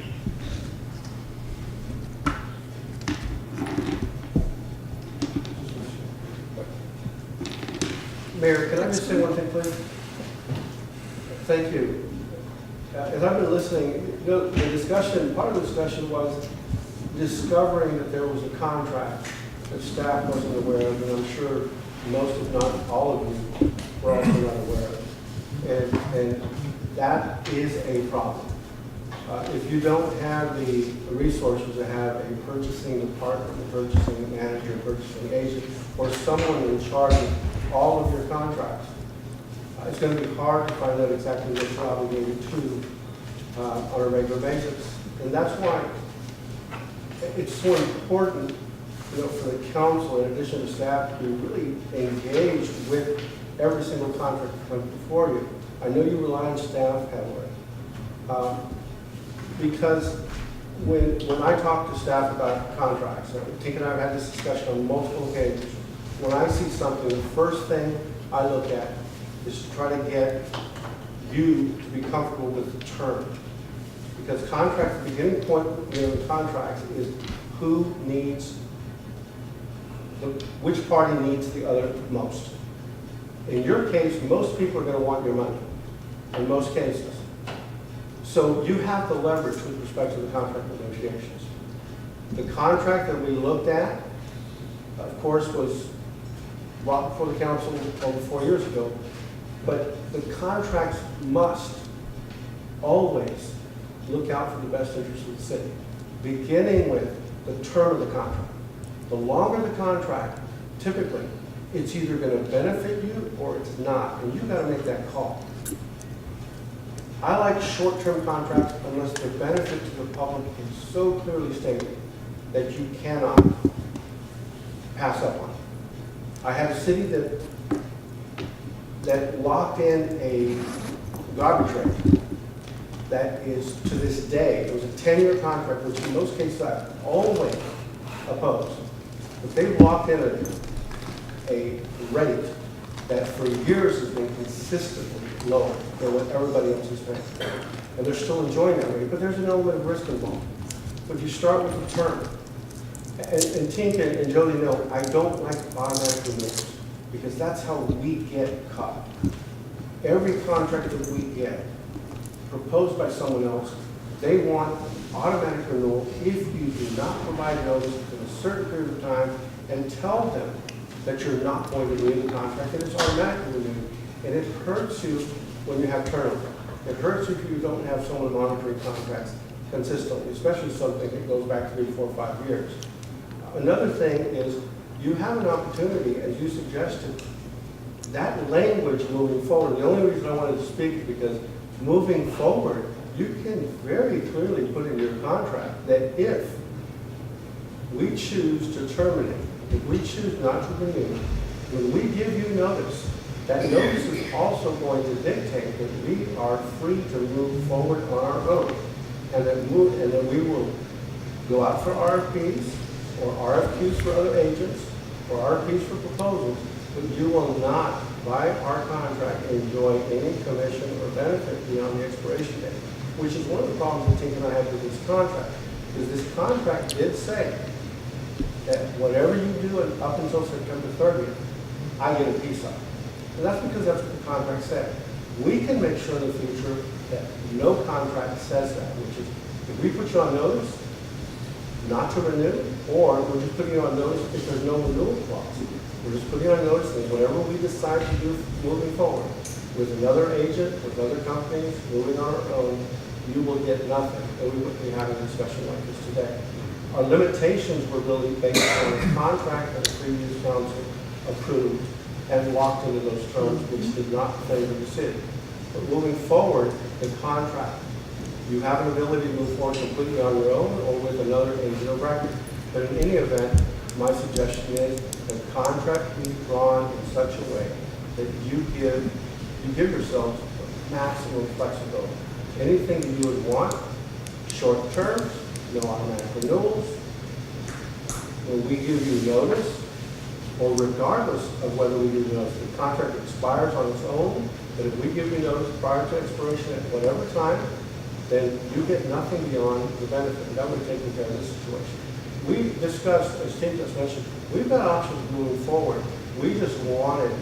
Mayor, can I just say one thing, please? Thank you. As I've been listening, the discussion, part of the discussion was discovering that there was a contract that staff wasn't aware of, and I'm sure most, if not all of you, were also not aware of. And that is a problem. If you don't have the resources to have a purchasing department, a purchasing manager, a purchasing agent, or someone in charge of all of your contracts, it's going to be hard to find out exactly what you're obligated to on a regular basis. And that's why it's so important, you know, for the council, in addition to staff, to really engage with every single contract that comes before you. I know you rely on staff heavily. Because when I talk to staff about contracts, Tink and I have had this discussion on multiple occasions, when I see something, the first thing I look at is to try to get you to be comfortable with the term. Because contract, the beginning point, you know, contracts is who needs, which party needs the other most. In your case, most people are going to want your money, in most cases. So you have the leverage with respect to the contract negotiations. The contract that we looked at, of course, was brought before the council over 4 years ago, but the contracts must always look out for the best interest of the city, beginning with the term of the contract. The longer the contract, typically, it's either going to benefit you or it's not, and you've got to make that call. I like short-term contracts unless the benefit to the public is so clearly stated that you cannot pass up on. I had a city that locked in a garbage rate that is, to this day, it was a 10-year contract, which in most cases I always oppose. But they locked in a rate that for years has been consistently lower than what everybody else is paying. And they're still enjoying that rate, but there's an element of risk involved. But you start with the term. And Tink and Jody know, I don't like automatic renewals because that's how we get caught. every contract that we get proposed by someone else, they want automatic renewal if you do not provide notice in a certain period of time and tell them that you're not going to renew the contract, and it's automatically renewed. And it hurts you when you have turnover. It hurts you if you don't have someone monitoring contracts consistently, especially something that goes back 3, 4, 5 years. Another thing is you have an opportunity, as you suggested, that language moving forward. The only reason I wanted to speak is because moving forward, you can very clearly put in your contract that if we choose to terminate, if we choose not to renew, when we give you notice, that notice is also going to dictate that we are free to move forward on our own. And that we will go out for RFPs or RFQs for other agents or RFPs for proposals, but you will not, by our contract, enjoy any commission or benefit beyond the expiration date, which is one of the problems that Tink and I have with this contract, because this contract did say that whatever you do up until September 30th, I get a piece of it. And that's because that's what the contract said. We can make sure in the future that no contract says that, which is if we put you on notice not to renew, or we're just putting you on notice if there's no renewal clause. We're just putting you on notice that whatever we decide to do moving forward with another agent, with other companies, moving on our own, you will get nothing. And we wouldn't be having a discussion like this today. Our limitations were really based on a contract that the previous council approved and locked into those terms, which did not favor the city. But moving forward, the contract, you have an ability to move forward completely on your own or with another agent of record. But in any event, my suggestion is the contract be drawn in such a way that you give yourselves maximum flexibility. Anything that you would want, short terms, no automatic renewals, when we give you notice, or regardless of whether we give you notice, the contract expires on its own, but if we give you notice prior to expiration at whatever time, then you get nothing beyond the benefit. And that would take care of this situation. We discussed, as Steve just mentioned, we've got options moving forward. We just wanted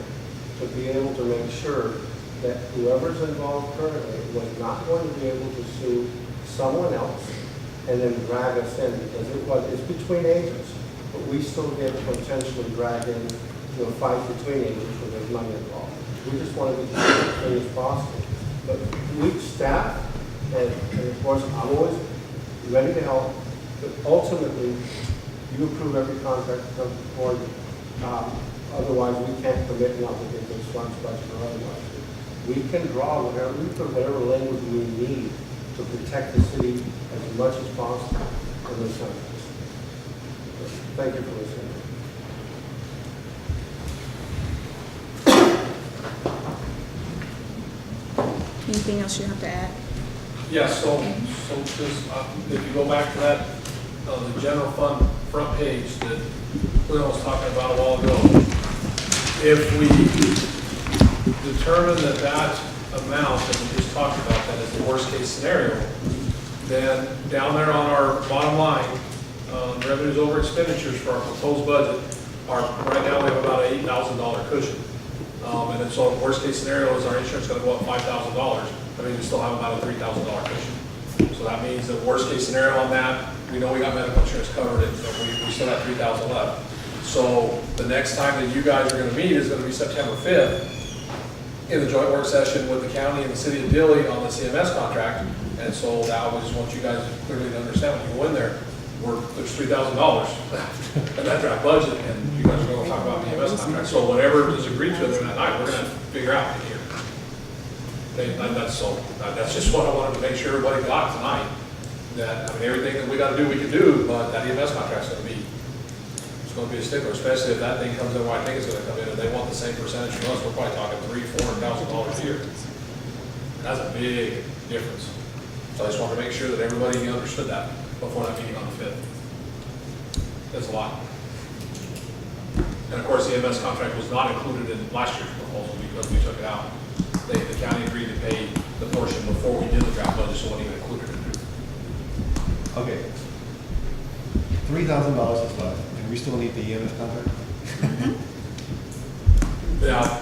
to be able to make sure that whoever's involved currently was not going to be able to sue someone else and then drag us in, because it's between agents, but we still get potentially dragged in to a fight between agents where there's money involved. We just want to be as clean as possible. But we staff, and of course, I'm always ready to help, but ultimately, you approve every contract that comes before you. Otherwise, we can't commit not to get those funds budget or otherwise. We can draw whatever, we put whatever language we need to protect the city as much as possible in those contracts. Thank you for listening. Anything else you have to add? Yes, so just, if you go back to that, the general fund front page that Will was talking about a while ago, if we determine that amount that we just talked about, that is the worst case scenario, then down there on our bottom line, revenues over expenditures for our proposed budget are, right now we have about an $8,000 cushion. And then so the worst case scenario is our insurance going to go up $5,000. I mean, we still have about a $3,000 cushion. So that means the worst case scenario on that, we know we got medical insurance covered, and we still have $3,000 left. So the next time that you guys are going to meet is going to be September 5th in the joint work session with the county and the city of Dilley on the CMS contract. And so now we just want you guys clearly to understand when you go in there, there's $3,000 in that draft budget, and you guys are going to talk about the EMS contract. So whatever is agreed to there that night, we're going to figure out here. That's just what I wanted to make sure everybody got tonight. That, I mean, everything that we got to do, we can do, but that EMS contract's going to be, it's going to be a stickler, especially if that thing comes in where I think it's going to come in, and they want the same percentage from us. We're probably talking $300,000–$400,000 a year. That's a big difference. So I just wanted to make sure that everybody understood that before that meeting on the 5th. That's a lot. And of course, the EMS contract was not included in last year's proposal because we took it out. The county agreed to pay the portion before we did the draft budget, so it wasn't even included in it. Okay. $3,000 is left, and we still need the EMS contract? Now,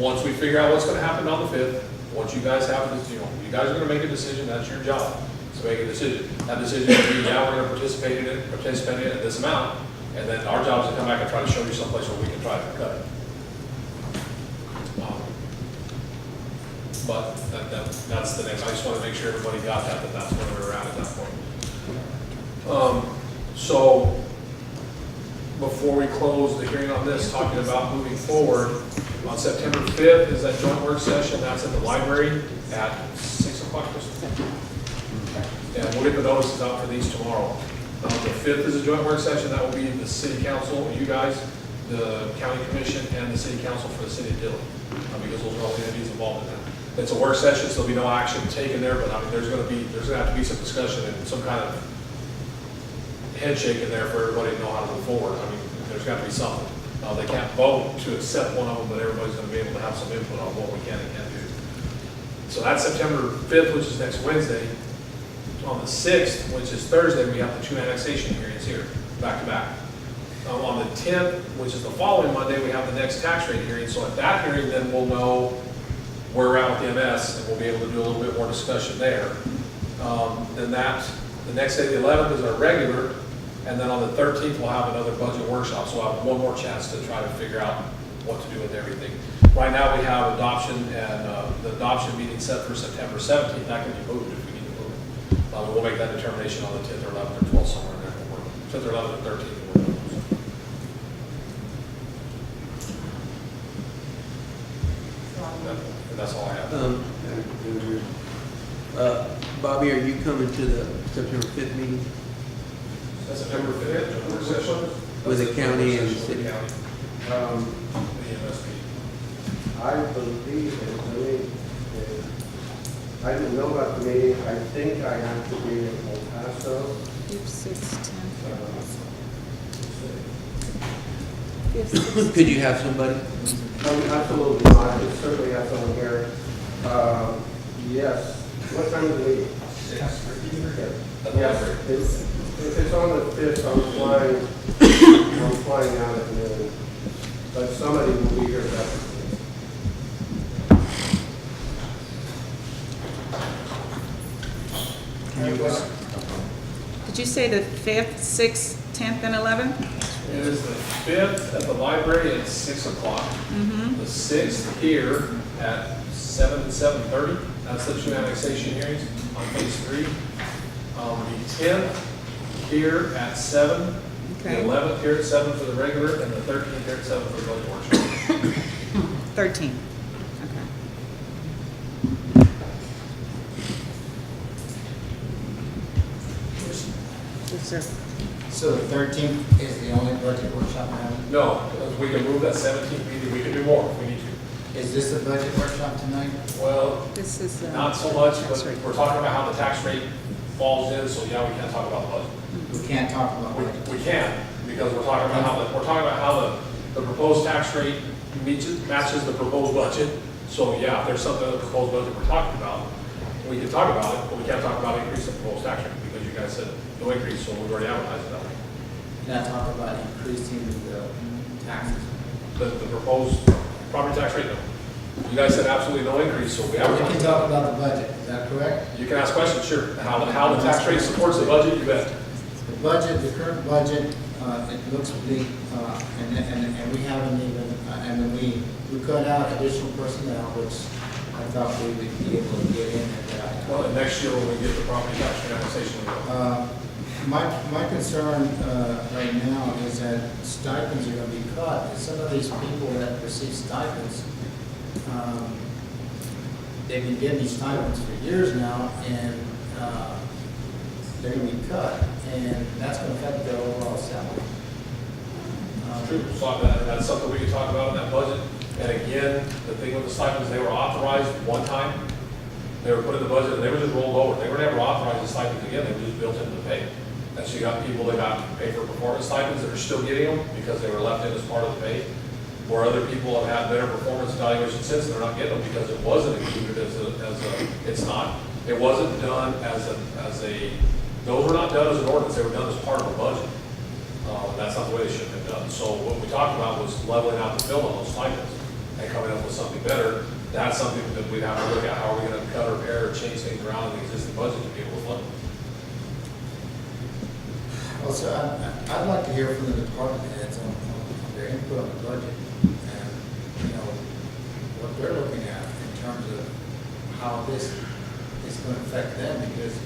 once we figure out what's gonna happen on the 5th, once you guys have, you guys are gonna make a decision, that's your job, to make a decision. That decision is, yeah, we're gonna participate in it at this amount, and then our job is to come back and try to show you someplace where we can try to cut it. But that's the next, I just want to make sure everybody got that that's where we were at that point. So, before we close the hearing on this, talking about moving forward, on September 5th is that joint work session, that's at the library at 6 o'clock. And we'll get the notices out for these tomorrow. The 5th is a joint work session, that will be the city council, you guys, the county commission, and the city council for the city of Dillon, because those are all the entities involved in that. It's a work session, so there'll be no action taken there, but I mean, there's gonna have to be some discussion and some kind of handshake in there for everybody to know how to move forward. I mean, there's gotta be something. They can't vote to accept one of them, but everybody's gonna be able to have some input on what we can and can't do. So that's September 5th, which is next Wednesday. On the 6th, which is Thursday, we have the 2 annexation hearings here, back to back. On the 10th, which is the following Monday, we have the next tax rate hearing. So at that hearing, then we'll know where we're at with the MS, and we'll be able to do a little bit more discussion there. Then the next day, the 11th, is our regular, and then on the 13th, we'll have another budget workshop, so we'll have one more chance to try to figure out what to do with everything. Right now, we have adoption, and the adoption meeting set for September 17th, that can be moved if we need to move it. We'll make that determination on the 10th or 11th or 12th, somewhere in there. 10th or 11th or 13th. That's all I have. Bobby, are you coming to the September 5th meeting That's September 5th, work session. with the county and the city? The EMS meeting. I believe it, I didn't know about the meeting, I think I have to be in El Paso. 5th, 6th, 10th. Could you have somebody? Absolutely not, I could certainly have someone here. Yes, what time is the meeting? 6. Yes, if it's on the 5th, I'm flying out at noon, but somebody will be here at that. Did you say the 5th, 6th, 10th, and 11th? It is the 5th at the library at 6 o'clock. The 6th here at 7 and 7:30. That's the 2 annexation hearings on phase 3. The 10th here at 7. The Okay. 11th here at 7 for the regular, and the 13th here at 7 for the budget workshop. 13th. Okay. Yes, sir. So the 13th is the only budget workshop now? No, we can move that 17th meeting, we can do more if we need to. Is this a budget workshop tonight? Well, This is. not so much, tax but rate. we're talking about how the tax rate falls in, so yeah, we can't talk about the budget. We can't talk about budget. We can, because we're talking about how the proposed tax rate matches the proposed budget. So yeah, if there's something in the proposed budget we're talking about, we can talk about it, but we can't talk about increasing the proposed tax rate, because you guys said no increase, so we've already advertised it that way. Can I talk about increasing the taxes? The proposed property tax rate, no. You guys said absolutely no increase, so we We advertised. can talk about the budget, is that correct? You can ask questions, sure. How the tax rate supports the budget, you bet. The budget, the current budget, it looks bleak, and we haven't even, and then we cut out additional personnel, which I thought we would be able to get in at that. Well, and next year when we get the property tax annexation, we will. My concern right now is that stipends are going to be cut. And some of these people that receive stipends, they've been getting these stipends for years now, and they're going to be cut, and that's going to affect their overall salary. True, so that's something we could talk about in that budget. And again, the thing with the stipends, they were authorized one time. They were put in the budget, and they were just rolled over. They were never authorized as stipends again, they were just built into the pay. And so you got people that got paid for performance stipends that are still getting them because they were left in as part of the pay. Or other people have had better performance evaluations since, and they're not getting them because it wasn't included it wasn't done as a, those were not done as an ordinance, they were done as part of a budget. And that's not the way they should have been done. So what we talked about was leveling out the fill on those stipends. and coming up with something better, that's something that we'd have to look at, how are we gonna cut or repair or change things around in the existing budget to be able to fund it. Well, so I'd like to hear from the department heads on their input on the budget and, you know, what they're looking at in terms of how this is going to affect them, because,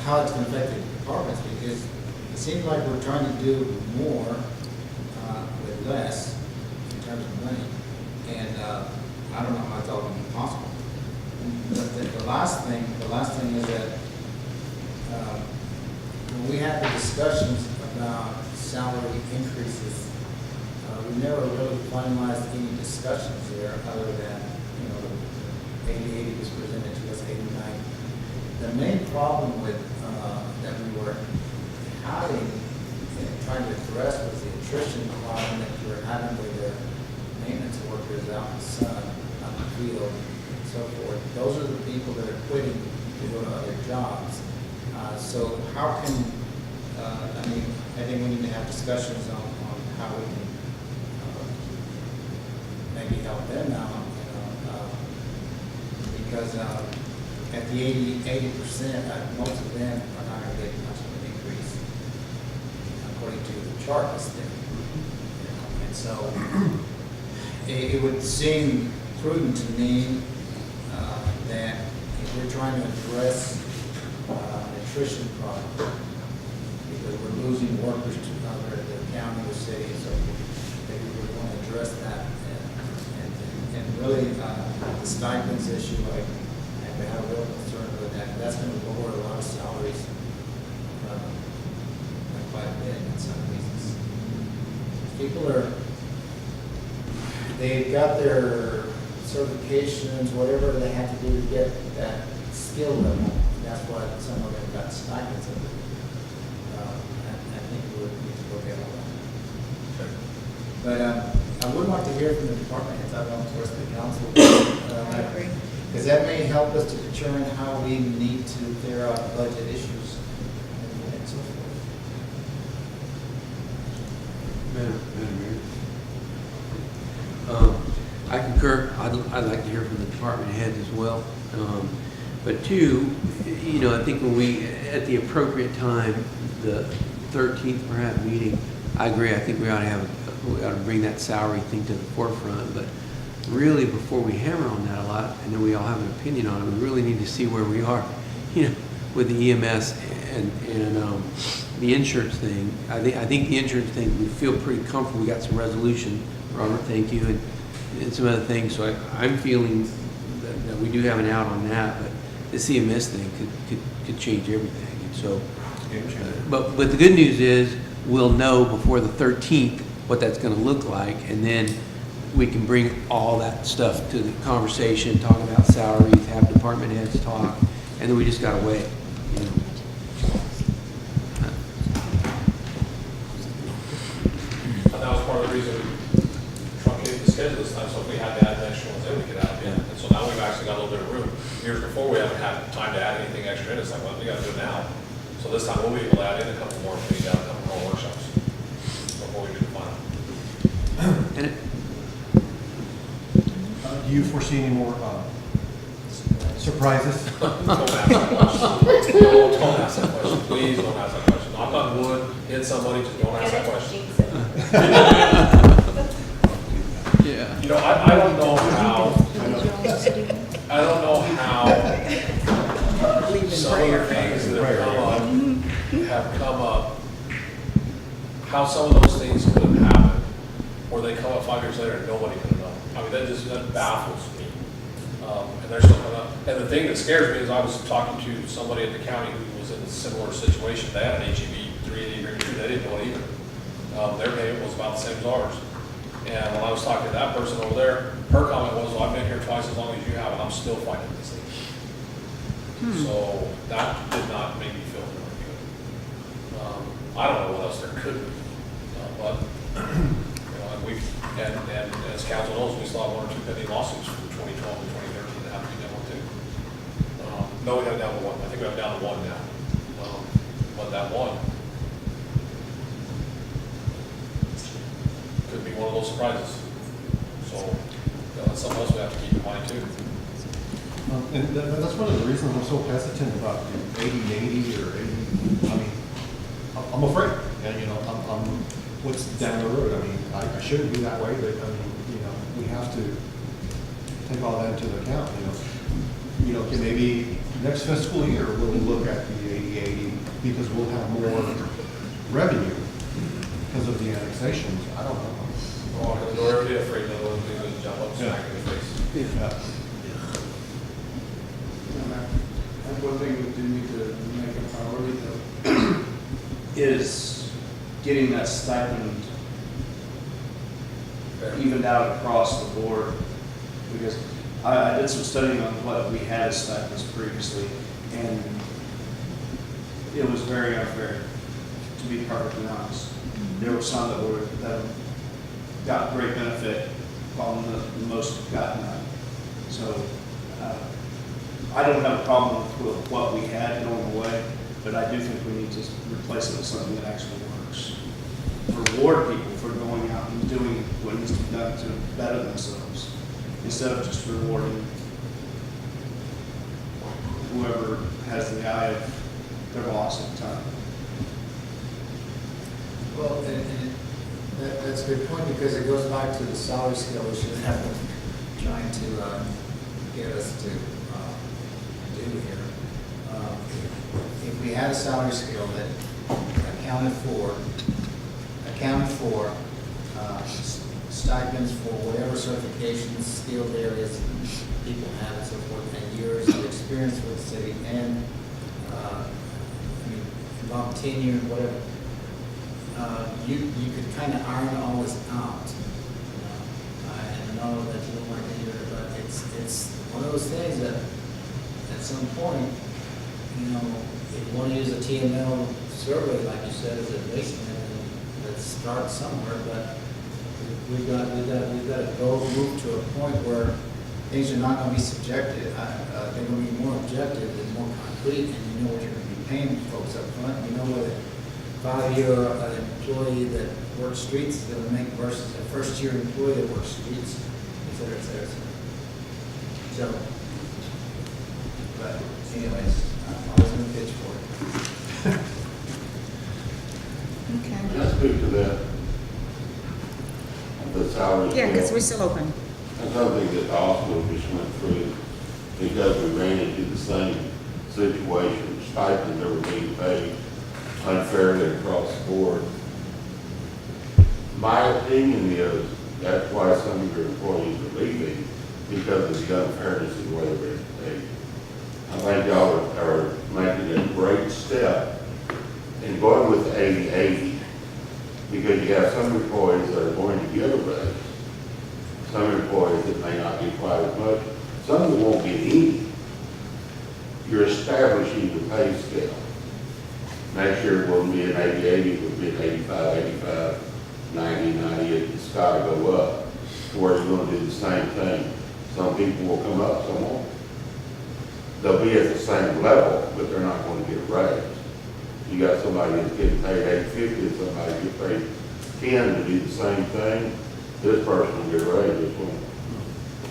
how it's going to affect the departments, because it seems like we're trying to do more with less in terms of money. And I don't know how it's all going to be possible. The last thing is that when we had the discussions about salary increases, we never really finalized any discussions there other than, you know, 80 was presented to us, 89. The main problem with, that we were having and trying to address was the attrition problem that we were having with the maintenance workers out in the sun, out in the field, and so forth. Those are the people that are quitting to go to other jobs. So how can, I mean, I think we need to have discussions on how we can maybe help them out, you know, because at the 80%, most of them are not going to get much of an increase according to the chart that's there. You know, and so it would seem prudent to me that if we're trying to address attrition problem, because we're losing workers to other, the county, the city, so maybe we want to address that and really the stipends issue, I have a real concern with that. That's going to lower a lot of salaries quite a bit in some cases. People they've got their certifications, whatever they have to do to get that skill level. That's why some of them got stipends. I think we would need to look at all that. But I would like to hear from the department heads. I don't know, towards the council. I agree. Because that may help us to determine how we need to clear out budget issues and so forth. Madam Mayor. I concur. I'd like to hear from the department heads as well. But two, you know, I think when we, at the appropriate time, the 13th perhaps meeting, I agree. I think we ought to bring that salary thing to the forefront. But really, before we hammer on that a lot, and then we all have an opinion on it, we really need to see where we are, you know, with the EMS and the insurance thing. I think the insurance thing, we feel pretty comfortable. We got some resolution, Robert, thank you, and some other things. So I'm feeling that we do have an out on that, but the CMS thing could change everything. And so, but the good news is we'll know before the 13th what that's going to look like, and then we can bring all that stuff to the conversation, talk about salaries, have department heads talk, and then we just got to wait, you know. And that was part of the reason we truncated the schedule this time, so if we had to add the extra ones in, we could add them in. And so now we've actually got a little bit of room. Years before, we haven't had time to add anything extra in. It's like, well, we got to do it now. So this time, we'll be able to add in a couple more, maybe add a couple more workshops before we do the final. And Do you foresee any more surprises? Don't ask that question. Don't ask that question. Please don't ask that question. Knock on wood, hit somebody, just don't ask that question. yeah. You know, I don't know how some of the things that have come up, how some of those things could have happened, or they come up 5 years later and nobody could have known. I mean, that baffles me. And they're still coming up. And the thing that scares me is I was talking to somebody at the county who was in a similar situation. They had an HEB 380 agreement too. They didn't know it either. Their payment was about the same as ours. And when I was talking to that person over there, her comment was, well, I've been here twice as long as you have, and I'm still fighting this thing. So that did not make me feel very good. I don't know what else there could be, but you know, and as council knows, we still have 1 or 2 pending lawsuits from 2012 to 2013 that have to be dealt with too. No, we have down to 1. I think we have down to 1 now. But that one could be one of those surprises. So that's something else we have to keep in mind too. And that's one of the reasons I'm so hesitant about the 80/80 or 80, I mean, I'm afraid, and, you know, I'm, what's down the road, I mean, I shouldn't be that way, but, I mean, you know, we have to take all that into account, you know. You know, maybe next fiscal year, we'll look at the 80/80, because we'll have more revenue because of the annexations, I don't know. Oh, we're already afraid that we'll do the jump up smack in the face. Yeah. That's one thing we do need to make a priority though, is getting that stipend evened out across the board. Because I did some studying on what we had as stipends previously, and it was very unfair, to be perfectly honest. There were some that got great benefit, while the most got none. So, I don't have a problem with what we had going away, but I do think we need to replace it with something that actually works. Reward people for going out and doing what needs to be done to better themselves, instead of just rewarding whoever has the eye of their boss at the time. Well, that's a good point, because it goes back to the salary scale issue that I've been trying to get us to do here. If we had a salary scale that accounted for stipends for whatever certifications, skilled areas people have and so forth, and years of experience with the city, and long tenure, whatever, you could kind of iron all this out. And I know that you don't want to hear it, but it's one of those things that at some point, you know, if you want to use a TML survey, like you said, as a basement, let's start somewhere, but we've got to move to a point where things are not going to be subjective. They're going to be more objective and more concrete, and you know what you're going to be paying folks up front. You know what a 5-year employee that works streets is going to make versus a first-year employee that works streets, et cetera, et cetera, et cetera. So, but anyways, I'm always going to pitch for it. Okay. Can I speak to that? The salary. Yeah, because we're still open. That's something that the hospital just went through, because we ran into the same situation. Stipends that were being paid unfairly across the board. My opinion is that's why some of your employees are leaving, because of the unfairness in the way they're paid. I think y'all are making a great step in going with the 80/80, because you have some employees that are going to get a raise, some employees that may not get quite as much, some that won't get any. You're establishing the pay scale. Next year it wouldn't be an 80/80, it would be an 85/85, 90/90, it's got to go up, where you're going to do the same thing. Some people will come up, some won't. They'll be at the same level, but they're not going to get a raise. You got somebody that's getting paid $8.50, and somebody gets paid $10 to do the same thing. This person will get a raise, this one.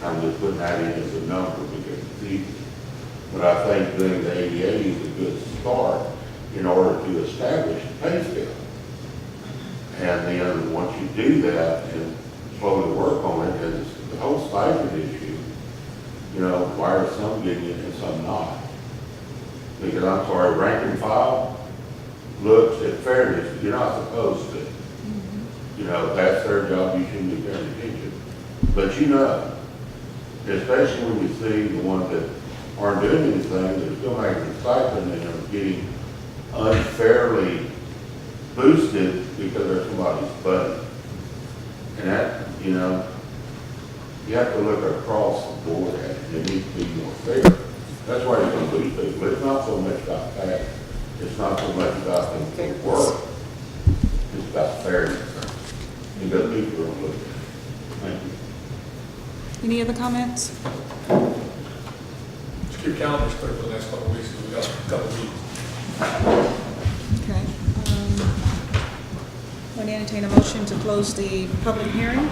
I'm just putting that in as a number because it's easy. But I think doing the 80/80 is a good start in order to establish the pay scale. And then once you do that and slowly work on it, and it's the whole stipend issue, you know, why are some getting it and some not? Because I'm sorry, rank and file looks at fairness. You're not supposed to. You know, that's their job, you shouldn't be paying attention. But you know, especially when you see the ones that aren't doing anything, they're still making a stipend and they're getting unfairly boosted because they're somebody's buddy. And that, you know, you have to look across the board at it. It needs to be more fair. That's why you're going to lose people. It's not so much about pay. It's not so much about the work. It's about fairness. Because people don't look at it. Thank you. Any other comments? Just keep calendars clear for the next couple of weeks, because we got a couple of weeks. Okay. I'm going to entertain a motion to close the public hearing.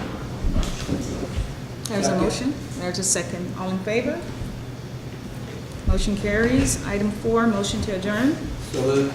There's a motion, there's a second. All in favor? Motion carries. Item 4, motion to adjourn. So moved.